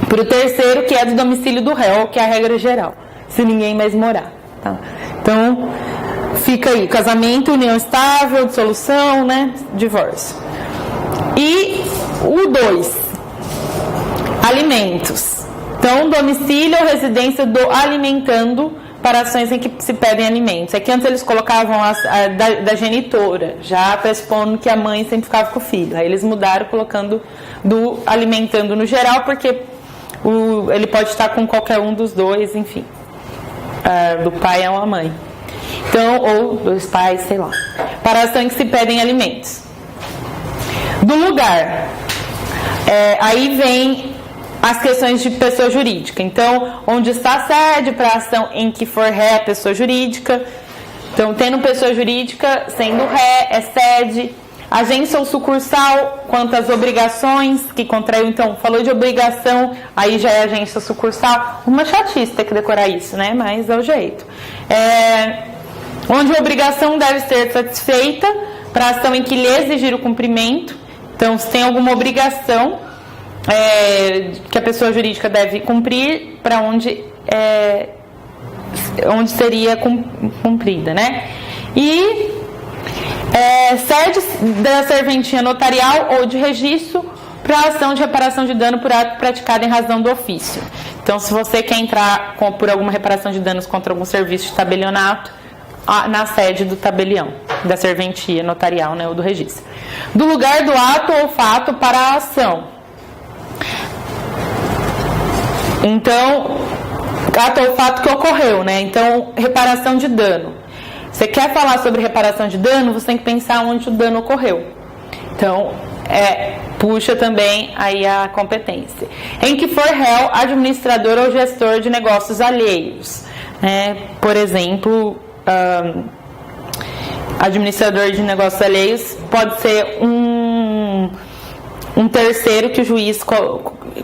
S1: para o terceiro, que é do domicílio do réu, que é a regra geral. Se ninguém mais morar. Tá? Então, fica aí, casamento, união estável, dissolução, né? Divórcio. E o 2, alimentos. Então, domicílio ou residência do alimentando para ações em que se pedem alimentos. É que antes eles colocavam da genitora, já pressupondo que a mãe sempre ficava com o filho. Aí eles mudaram colocando do alimentando no geral, porque ele pode estar com qualquer um dos dois, enfim, do pai ou a mãe. Então, ou dos pais, sei lá. Para ação em que se pedem alimentos. Do lugar. Aí vem as questões de pessoa jurídica. Então, onde está a sede para a ação em que for ré a pessoa jurídica. Então, tendo pessoa jurídica, sendo ré, é sede. Agência ou sucursal, quanto às obrigações que contraiu. Então, falou de obrigação, aí já é agência sucursal. Uma chatice ter que decorar isso, né? Mas é o jeito. Onde a obrigação deve ser satisfeita para a ação em que lhe exigir o cumprimento. Então, se tem alguma obrigação que a pessoa jurídica deve cumprir, para onde seria cumprida, né? E sede da serventia notarial ou de registro para ação de reparação de dano por ato praticado em razão do ofício. Então, se você quer entrar por alguma reparação de danos contra algum serviço de tabelionato, na sede do tabelião, da serventia notarial, né, ou do registro. Do lugar do ato ou fato para a ação. Então, ato ou fato que ocorreu, né? Então, reparação de dano. Você quer falar sobre reparação de dano, você tem que pensar onde o dano ocorreu. Então, puxa também aí a competência. Em que for réu, administrador ou gestor de negócios alheios. Por exemplo, administrador de negócios alheios pode ser um terceiro que o juiz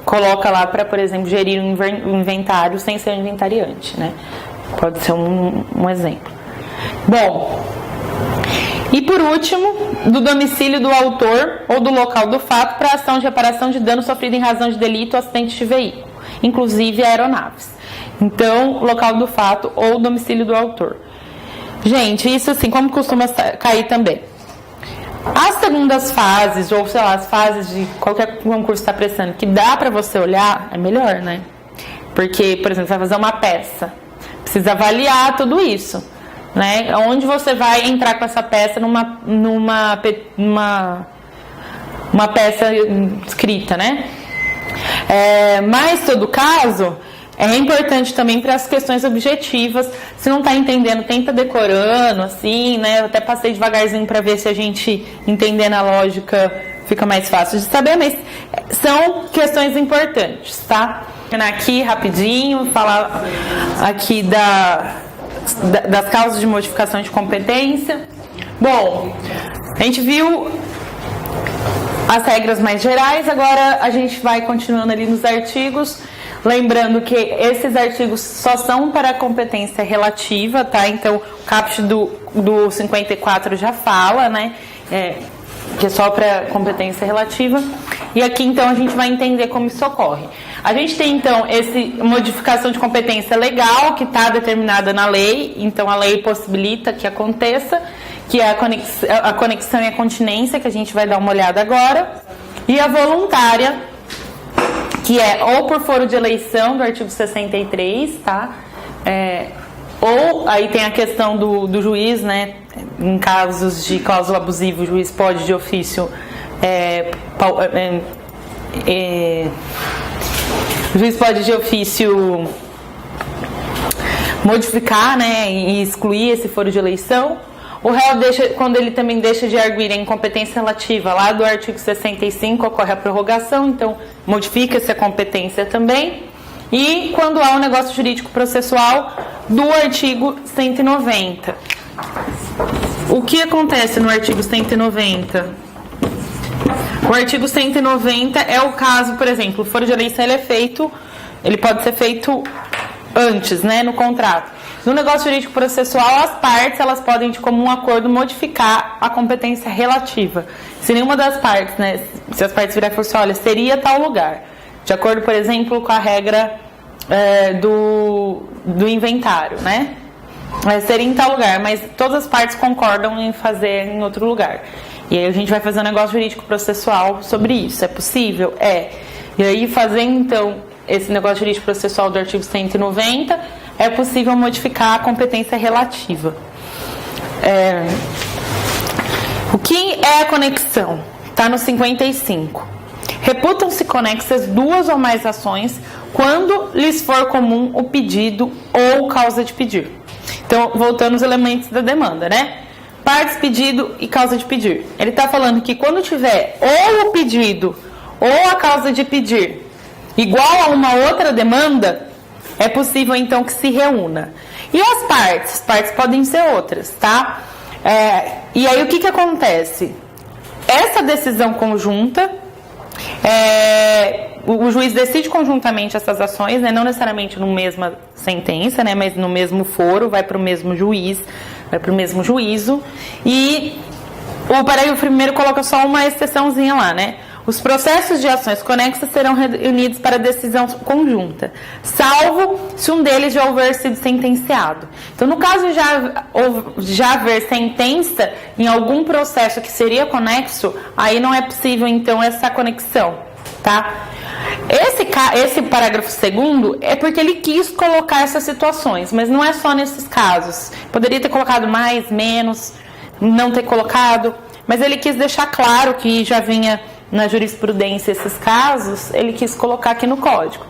S1: coloca lá para, por exemplo, gerir um inventário sem ser inventariante, né? Pode ser um exemplo. Bom, e por último, do domicílio do autor ou do local do fato para ação de reparação de dano sofrido em razão de delito ou acidente de veículo, inclusive aeronaves. Então, local do fato ou domicílio do autor. Gente, isso assim, como costuma cair também. As segundas fases, ou sei lá, as fases de qualquer concurso que está prestando, que dá para você olhar, é melhor, né? Porque, por exemplo, você vai fazer uma peça, precisa avaliar tudo isso, né? Onde você vai entrar com essa peça numa peça escrita, né? Mas, em todo caso, é importante também para as questões objetivas. Se não está entendendo, tenta decorando, assim, né? Eu até passei devagarzinho para ver se a gente, entendendo a lógica, fica mais fácil de saber, mas são questões importantes, tá? Aqui, rapidinho, falar aqui das causas de modificação de competência. Bom, a gente viu as regras mais gerais, agora a gente vai continuando ali nos artigos. Lembrando que esses artigos só são para a competência relativa, tá? Então, o caput do 54 já fala, né? Que é só para competência relativa. E aqui, então, a gente vai entender como isso ocorre. A gente tem, então, essa modificação de competência legal, que está determinada na lei. Então, a lei possibilita que aconteça, que é a conexão e a continência, que a gente vai dar uma olhada agora. E a voluntária, que é ou por foro de eleição, do artigo 63, tá? Ou aí tem a questão do juiz, né? Em casos de cláusula abusiva, o juiz pode de ofício o juiz pode de ofício modificar, né? E excluir esse foro de eleição. O réu quando ele também deixa de arguir a incompetência relativa, lá do artigo 65 ocorre a prorrogação, então modifica-se a competência também. E quando há um negócio jurídico processual, do artigo 190. O que acontece no artigo 190? O artigo 190 é o caso, por exemplo, o foro de eleição ele pode ser feito antes, né, no contrato. No negócio jurídico processual, as partes elas podem, de comum acordo, modificar a competência relativa. Se nenhuma das partes, né, se as partes virarem e falarem assim, olha, seria tal lugar, de acordo, por exemplo, com a regra do inventário, né? Seria em tal lugar, mas todas as partes concordam em fazer em outro lugar. E aí a gente vai fazer um negócio jurídico processual sobre isso. É possível? É. E aí, fazendo, então, esse negócio jurídico processual do artigo 190, é possível modificar a competência relativa. O que é a conexão? Está no 55. Reputam-se conexas duas ou mais ações quando lhes for comum o pedido ou causa de pedir. Então, voltando aos elementos da demanda, né? Partes, pedido e causa de pedir. Ele está falando que quando tiver ou o pedido ou a causa de pedir igual a uma outra demanda, é possível então que se reúna. E as partes? As partes podem ser outras, tá? E aí o que acontece? Essa decisão conjunta, o juiz decide conjuntamente essas ações, né? Não necessariamente na mesma sentença, né? Mas no mesmo foro, vai para o mesmo juiz, vai para o mesmo juízo. E o parágrafo 1º coloca só uma exceçãozinha lá, né? Os processos de ações conexas serão reunidos para decisão conjunta, salvo se um deles já houver sido sentenciado. Então, no caso de já haver sentença em algum processo que seria conexo, aí não é possível, então, essa conexão, tá? Esse parágrafo 2º é porque ele quis colocar essas situações, mas não é só nesses casos. Poderia ter colocado mais, menos, não ter colocado, mas ele quis deixar claro que já vinha na jurisprudência esses casos, ele quis colocar aqui no código.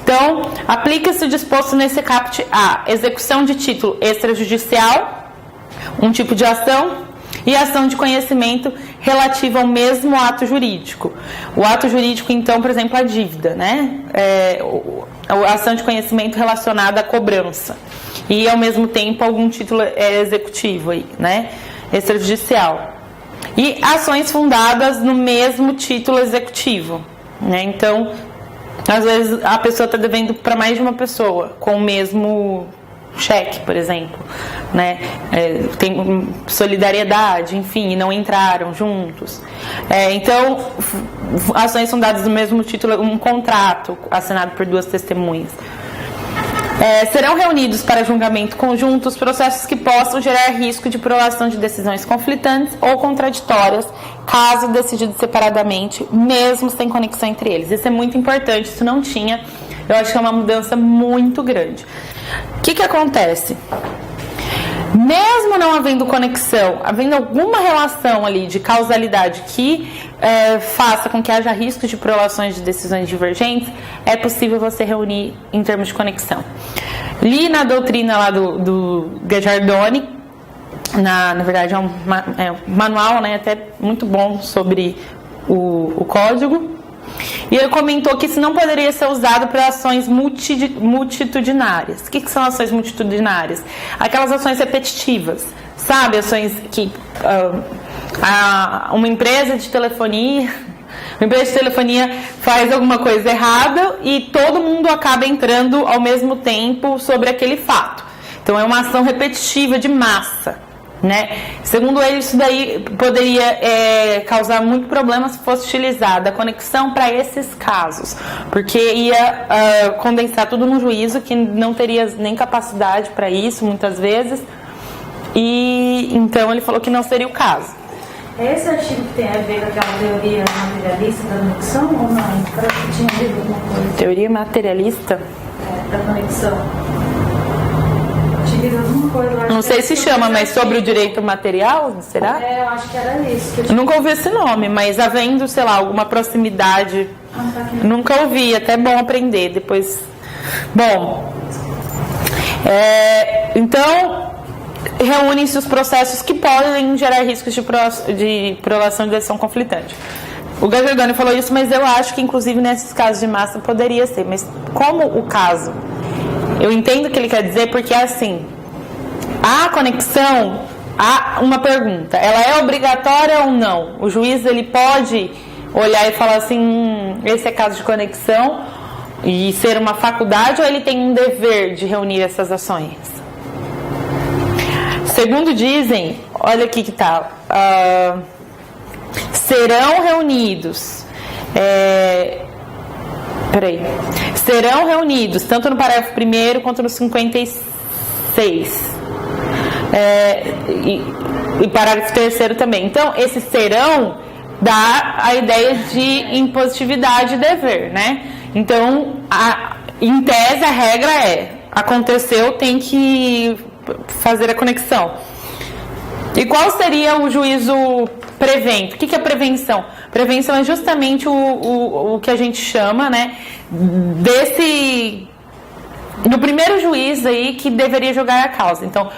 S1: Então, aplica-se o disposto nesse caput a execução de título extrajudicial, um tipo de ação, e ação de conhecimento relativa ao mesmo ato jurídico. O ato jurídico, então, por exemplo, a dívida, né? A ação de conhecimento relacionada à cobrança. E, ao mesmo tempo, algum título executivo aí, né? Extrajudicial. E ações fundadas no mesmo título executivo, né? Então, às vezes a pessoa está devendo para mais de uma pessoa com o mesmo cheque, por exemplo, né? Tem solidariedade, enfim, e não entraram juntos. Então, ações fundadas no mesmo título, um contrato assinado por duas testemunhas. Serão reunidos para julgamento conjunto os processos que possam gerar risco de prolação de decisões conflitantes ou contraditórias, caso decididos separadamente, mesmo sem conexão entre eles. Isso é muito importante, isso não tinha, eu acho que é uma mudança muito grande. O que acontece? Mesmo não havendo conexão, havendo alguma relação ali de causalidade que faça com que haja risco de prolações de decisões divergentes, é possível você reunir em termos de conexão. Li na doutrina lá do Guerjardoni, na verdade é um manual, né, até muito bom sobre o código, e ele comentou que isso não poderia ser usado para ações multitudinárias. O que são ações multitudinárias? Aquelas ações repetitivas, sabe? Ações que uma empresa de telefonia faz alguma coisa errada e todo mundo acaba entrando ao mesmo tempo sobre aquele fato. Então é uma ação repetitiva de massa, né? Segundo ele, isso daí poderia causar muito problema se fosse utilizada a conexão para esses casos, porque ia condensar tudo num juízo que não teria nem capacidade para isso, muitas vezes, e então ele falou que não seria o caso.
S4: É esse artigo que tem a ver com aquela teoria materialista da conexão ou não? Parece que tinha lido alguma coisa.
S1: Teoria materialista?
S4: Da conexão.
S1: Não sei se chama, mas sobre o direito material, será?
S4: Eu acho que era isso.
S1: Eu nunca ouvi esse nome, mas havendo, sei lá, alguma proximidade, nunca ouvi, até bom aprender depois. Bom, então, reúnem-se os processos que podem gerar riscos de prolação de decisão conflitante. O Guerjardoni falou isso, mas eu acho que, inclusive, nesses casos de massa poderia ser. Mas como o caso... Eu entendo o que ele quer dizer, porque assim, a conexão, há uma pergunta, ela é obrigatória ou não? O juiz, ele pode olhar e falar assim, esse é caso de conexão e ser uma faculdade, ou ele tem um dever de reunir essas ações? Segundo dizem, olha aqui que tá, serão reunidos... serão reunidos tanto no parágrafo 1º quanto no 56 e parágrafo 3º também. Então, esse serão dá a ideia de impositividade e dever, né? Então, em tese, a regra é aconteceu, tem que fazer a conexão. E qual seria o juízo prevento? O que é prevenção? Prevenção é justamente o que a gente chama, né, do primeiro juiz aí que deveria julgar a causa. Então,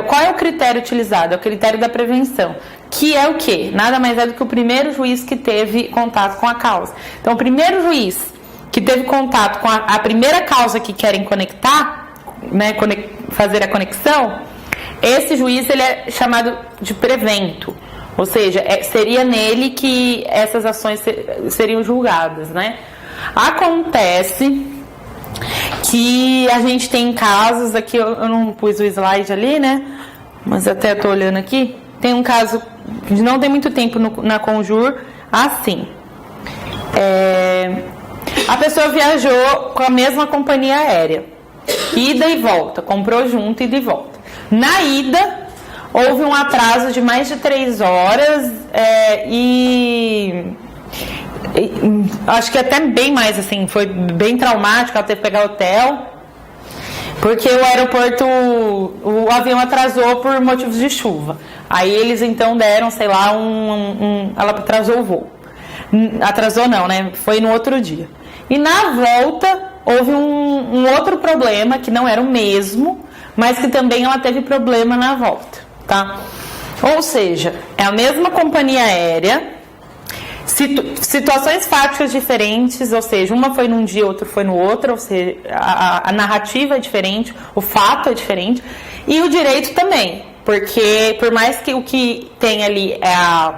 S1: qual é o critério utilizado? É o critério da prevenção, que é o quê? Nada mais é do que o primeiro juiz que teve contato com a causa. Então, o primeiro juiz que teve contato com a primeira causa que querem conectar, né, fazer a conexão, esse juiz ele é chamado de prevento, ou seja, seria nele que essas ações seriam julgadas, né? Acontece que a gente tem casos aqui, eu não pus o slide ali, né? Mas até estou olhando aqui. Tem um caso que não tem muito tempo na Conjur, assim. A pessoa viajou com a mesma companhia aérea, ida e volta, comprou junto, ida e volta. Na ida, houve um atraso de mais de 3 horas acho que até bem mais, assim, foi bem traumático, ela teve que pegar hotel, porque o aeroporto, o avião atrasou por motivos de chuva. Aí eles então deram, sei lá, ela atrasou o voo. Atrasou não, né? Foi no outro dia. E na volta, houve um outro problema, que não era o mesmo, mas que também ela teve problema na volta, tá? Ou seja, é a mesma companhia aérea, situações fáticas diferentes, ou seja, uma foi num dia, outra foi no outro, ou seja, a narrativa é diferente, o fato é diferente, e o direito também, porque por mais que o que tem ali é a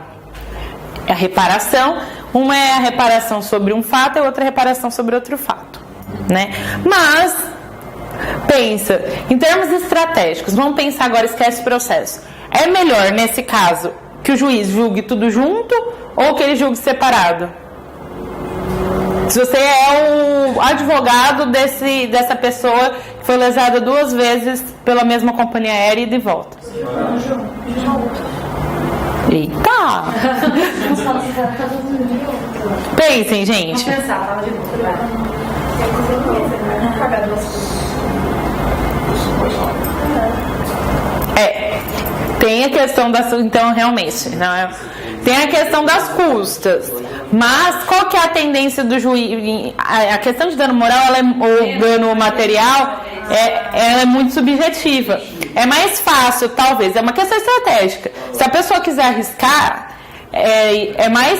S1: reparação, uma é a reparação sobre um fato e outra é a reparação sobre outro fato, né? Mas pensa, em termos estratégicos, vamos pensar agora, esquece o processo. É melhor, nesse caso, que o juiz julgue tudo junto ou que ele julgue separado? Se você é o advogado dessa pessoa que foi lesada 2 vezes pela mesma companhia aérea e de volta. Eita! Pensem, gente.
S4: Vamos pensar, fala de novo.
S1: Tem a questão das... Então, realmente, não tem a questão das custas. Mas qual que é a tendência do juiz? A questão de dano moral ou dano material ela é muito subjetiva. É mais fácil, talvez, é uma questão estratégica. Se a pessoa quiser arriscar, é mais...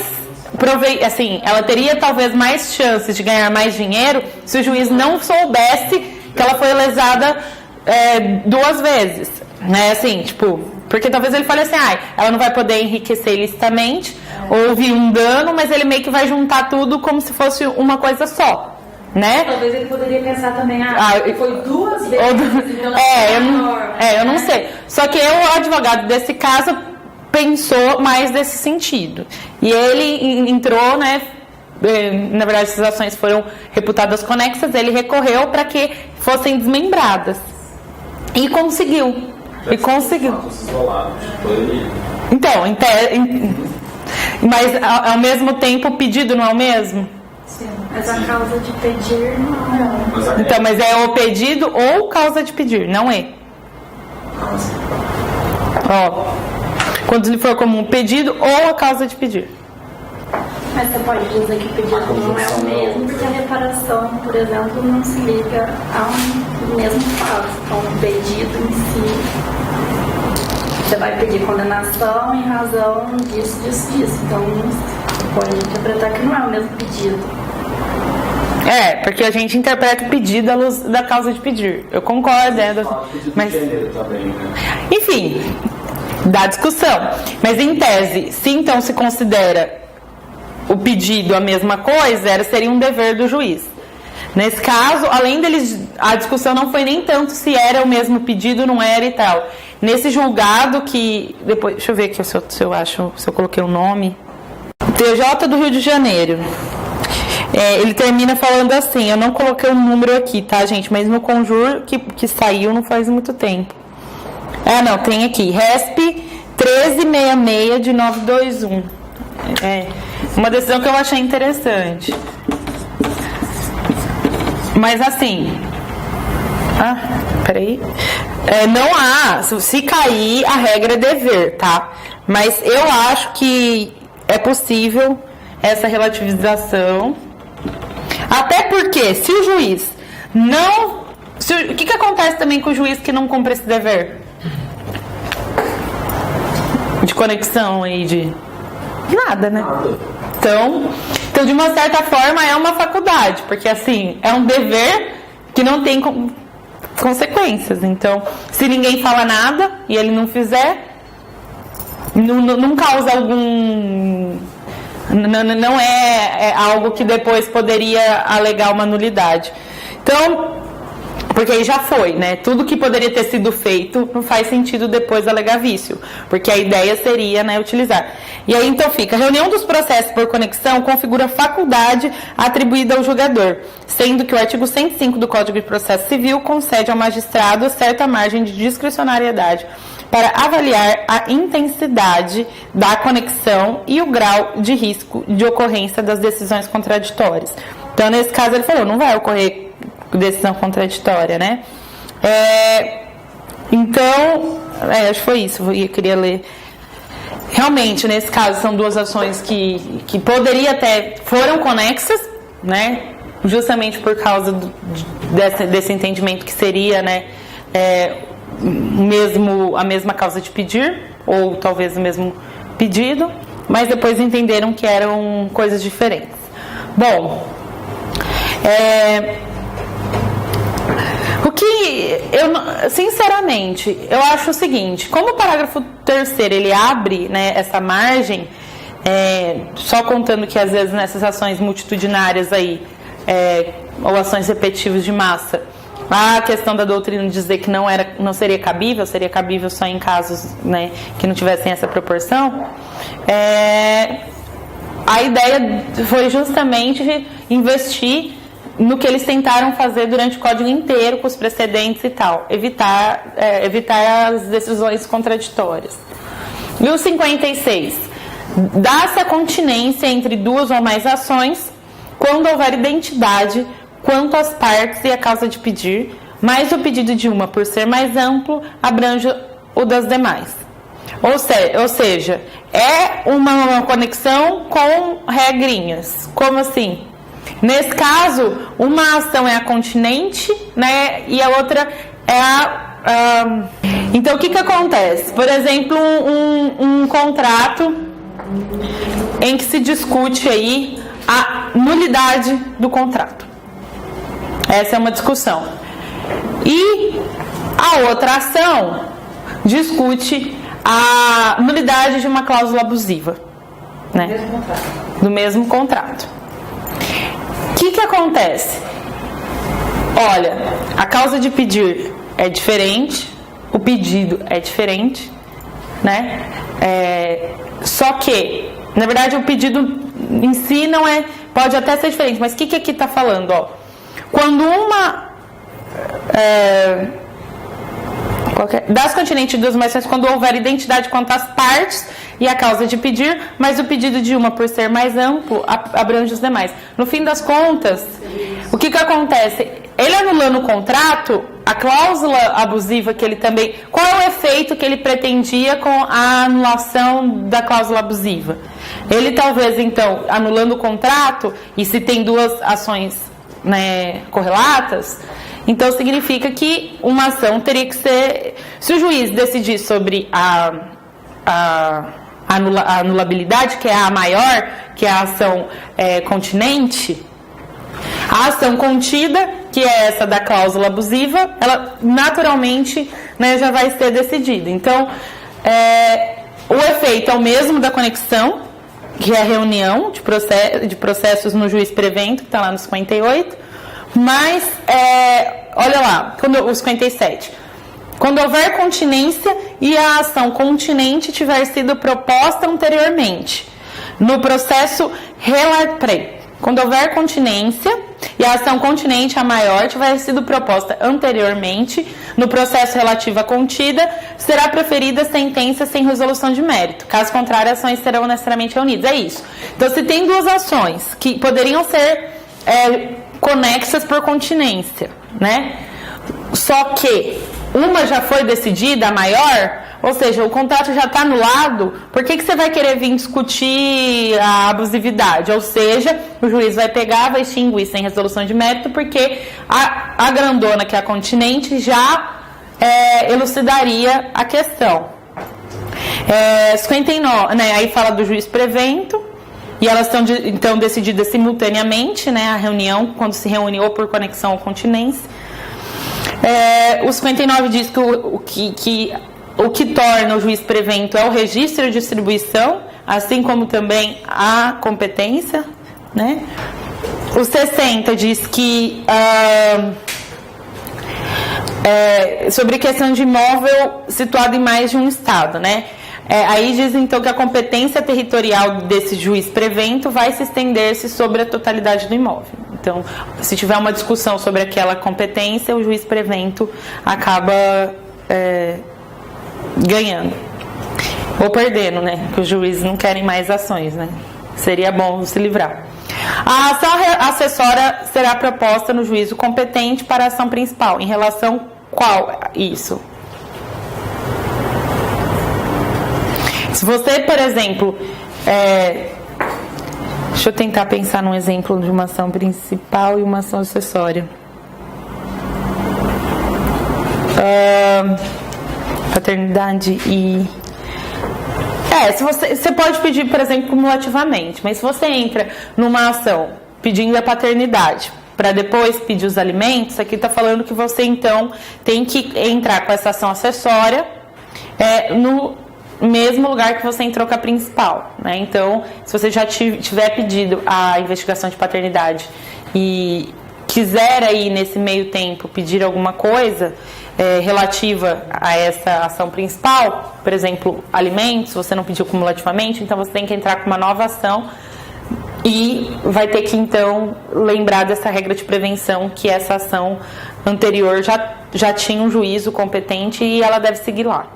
S1: assim, ela teria talvez mais chances de ganhar mais dinheiro se o juiz não soubesse que ela foi lesada 2 vezes, né? Assim, tipo, porque talvez ele fale assim, ela não vai poder enriquecer ilicitamente, houve um dano, mas ele meio que vai juntar tudo como se fosse uma coisa só, né?
S4: Talvez ele poderia pensar também, foi 2 vezes, então
S1: eu não sei. Só que o advogado desse caso pensou mais desse sentido. E ele entrou, né? Na verdade, essas ações foram reputadas conexas, ele recorreu para que fossem desmembradas. E conseguiu. Então, mas ao mesmo tempo o pedido não é o mesmo?
S4: Sim, mas a causa de pedir não.
S1: Então, mas é o pedido ou causa de pedir, não é? Quando ele for como um pedido ou a causa de pedir.
S4: Mas você pode dizer que o pedido não é o mesmo, porque a reparação, por exemplo, não se liga ao mesmo fato. Então, o pedido em si, você vai pedir condenação em razão disso. Então, você pode interpretar que não é o mesmo pedido.
S1: Porque a gente interpreta o pedido à luz da causa de pedir. Eu concordo, mas... Enfim, dá discussão. Mas em tese, se então se considera o pedido a mesma coisa, seria um dever do juiz. Nesse caso, além deles, a discussão não foi nem tanto se era o mesmo pedido, não era e tal. Nesse julgado que... Depois, deixa eu ver aqui se eu coloquei o nome. TJ do Rio de Janeiro. Ele termina falando assim, eu não coloquei o número aqui, tá, gente? Mas no Conjur que saiu não faz muito tempo. Não, tem aqui. RESP 1366 de 921. Uma decisão que eu achei interessante. Mas assim, Peraí. Não há, se cair, a regra é dever, tá? Mas eu acho que é possível essa relativização. Até porque, se o juiz não... o que acontece também com o juiz que não cumpre esse dever? De conexão aí, de... Nada, né? Então, de uma certa forma, é uma faculdade. Porque, assim, é um dever que não tem consequências. Então, se ninguém fala nada e ele não fizer, não causa algum... Não é algo que depois poderia alegar uma nulidade. Então, porque aí já foi, né? Tudo que poderia ter sido feito não faz sentido depois alegar vício, porque a ideia seria, né, utilizar. E aí então fica, a reunião dos processos por conexão configura faculdade atribuída ao julgador, sendo que o artigo 105 do Código de Processo Civil concede ao magistrado certa margem de discricionariedade para avaliar a intensidade da conexão e o grau de risco de ocorrência das decisões contraditórias. Então, nesse caso, ele falou, não vai ocorrer decisão contraditória, né? Então, acho que foi isso, eu queria ler. Realmente, nesse caso, são duas ações que poderia até, foram conexas, né? Justamente por causa desse entendimento que seria, né? A mesma causa de pedir, ou talvez o mesmo pedido, mas depois entenderam que eram coisas diferentes. Bom, o que eu, sinceramente, eu acho o seguinte, como o parágrafo 3º ele abre, né, essa margem, só contando que às vezes nessas ações multitudinárias aí, ou ações repetitivas de massa, a questão da doutrina dizer que não seria cabível só em casos, né, que não tivessem essa proporção, a ideia foi justamente investir no que eles tentaram fazer durante o código inteiro, com os precedentes e tal, evitar as decisões contraditórias. E o 56, dá-se a continência entre duas ou mais ações quando houver identidade quanto às partes e a causa de pedir, mas o pedido de uma, por ser mais amplo, abrange o das demais. Ou seja, é uma conexão com regrinhas. Como assim? Nesse caso, uma ação é a continente, né, e a outra é a... Então, o que acontece? Por exemplo, um contrato em que se discute aí a nulidade do contrato. Essa é uma discussão. E a outra ação discute a nulidade de uma cláusula abusiva, né? Do mesmo contrato. O que acontece? Olha, a causa de pedir é diferente, o pedido é diferente, né? Só que, na verdade, o pedido em si não é, pode até ser diferente, mas o que aqui está falando? Ó, quando das continentes dos mais quando houver identidade quanto às partes e a causa de pedir, mas o pedido de uma, por ser mais amplo, abrange os demais. No fim das contas, o que acontece? Ele anulando o contrato, a cláusula abusiva que ele também... Qual é o efeito que ele pretendia com a anulação da cláusula abusiva? Ele talvez, então, anulando o contrato, e se tem duas ações, né, correlatas, então significa que uma ação teria que ser... Se o juiz decidir sobre a anulabilidade, que é a maior, que é a ação continente, a ação contida, que é essa da cláusula abusiva, ela naturalmente, né, já vai ser decidida. Então, o efeito é o mesmo da conexão, que é a reunião de processos no juiz prevento, que está lá no 58, mas, olha lá, o 57. Quando houver continência e a ação continente tiver sido proposta anteriormente, no processo quando houver continência e a ação continente, a maior, tiver sido proposta anteriormente, no processo relativo à contida, será preferida sentença sem resolução de mérito. Caso contrário, as ações serão necessariamente reunidas. É isso. Então, se tem duas ações que poderiam ser conexas por continência, né? só que uma já foi decidida, a maior, ou seja, o contrato já está anulado, por que você vai querer vir discutir a abusividade? Ou seja, o juiz vai pegar, vai extinguir sem resolução de mérito, porque a grandona, que é a Continente, já elucidaria a questão. 59, né, aí fala do juiz prevento, e elas estão então decididas simultaneamente, né, a reunião, quando se reúne ou por conexão ou continência. O 59 diz que o que torna o juiz prevento é o registro de distribuição, assim como também a competência, né? O 60 diz que sobre questão de imóvel situado em mais de um estado, né? Aí diz então que a competência territorial desse juiz prevento vai se estender-se sobre a totalidade do imóvel. Então, se tiver uma discussão sobre aquela competência, o juiz prevento acaba ganhando ou perdendo, né? Porque os juízes não querem mais ações, né? Seria bom se livrar. A ação acessória será proposta no juízo competente para a ação principal. Em relação qual isso? Se você, por exemplo, deixa eu tentar pensar num exemplo de uma ação principal e uma ação acessória. Paternidade e... você pode pedir, por exemplo, cumulativamente, mas se você entra numa ação pedindo a paternidade para depois pedir os alimentos, aqui está falando que você então tem que entrar com essa ação acessória no mesmo lugar que você entrou com a principal, né? Então, se você já tiver pedido a investigação de paternidade e quiser aí nesse meio tempo pedir alguma coisa relativa a essa ação principal, por exemplo, alimentos, você não pediu cumulativamente, então você tem que entrar com uma nova ação e vai ter que então lembrar dessa regra de prevenção, que essa ação anterior já tinha um juízo competente e ela deve seguir lá.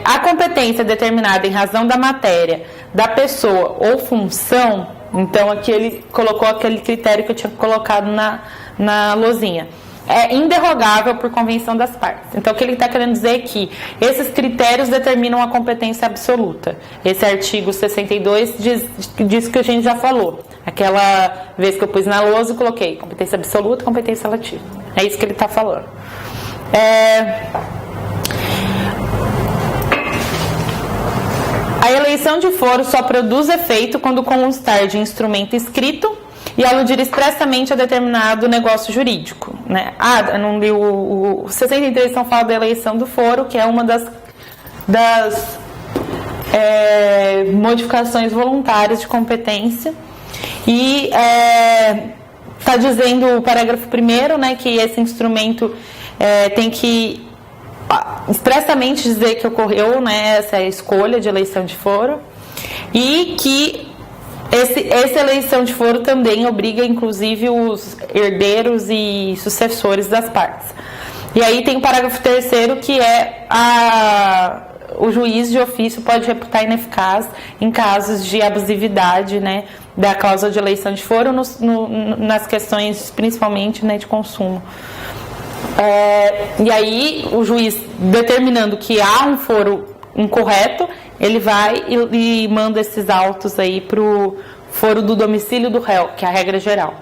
S1: A competência determinada em razão da matéria, da pessoa ou função, então aqui ele colocou aquele critério que eu tinha colocado na lousinha. É inderrogável por convenção das partes. Então, o que ele está querendo dizer é que esses critérios determinam a competência absoluta. Esse artigo 62 diz que a gente já falou. Aquela vez que eu pus na lousa, eu coloquei competência absoluta e competência relativa. É isso que ele está falando. A eleição de foro só produz efeito quando constar de instrumento escrito e aludir expressamente a determinado negócio jurídico, né? Eu não li o 63, então fala da eleição do foro, que é uma das modificações voluntárias de competência, e está dizendo o parágrafo 1º, né, que esse instrumento tem que expressamente dizer que ocorreu, né, essa escolha de eleição de foro, e que essa eleição de foro também obriga, inclusive, os herdeiros e sucessores das partes. E aí tem o parágrafo 3º, que o juiz de ofício pode reputar ineficaz em casos de abusividade, né, da cláusula de eleição de foro nas questões, principalmente, né, de consumo. E aí o juiz, determinando que há um foro incorreto, ele vai e manda esses autos aí para o foro do domicílio do réu, que é a regra geral.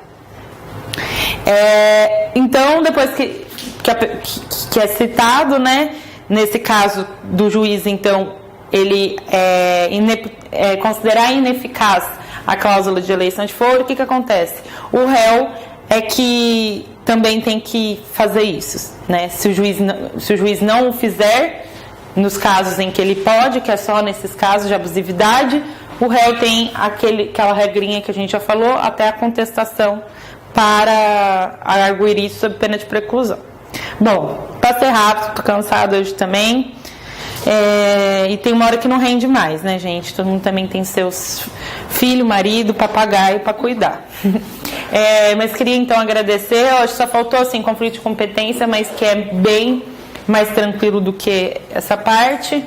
S1: Então, depois que é citado, né, nesse caso do juiz, então, ele considerar ineficaz a cláusula de eleição de foro, o que acontece? O réu é que também tem que fazer isso, né? Se o juiz não o fizer, nos casos em que ele pode, que é só nesses casos de abusividade, o réu tem aquela regrinha que a gente já falou, até a contestação para arguir isso sob pena de preclusão. Bom, para ser rápido, estou cansada hoje também, e tem uma hora que não rende mais, né, gente? Todo mundo também tem seus filho, marido, papagaio para cuidar. Mas queria então agradecer. Eu acho que só faltou assim conflito de competência, mas que é bem mais tranquilo do que essa parte.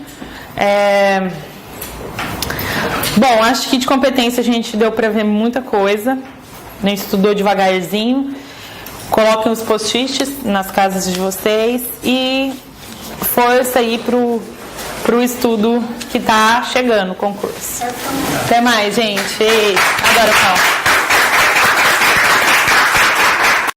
S1: Bom, acho que de competência a gente deu para ver muita coisa, né? Estudou devagarzinho. Coloquem os post-its nas casas de vocês e força aí pro estudo que tá chegando, o concurso. Até mais, gente. Adoro, Paulo.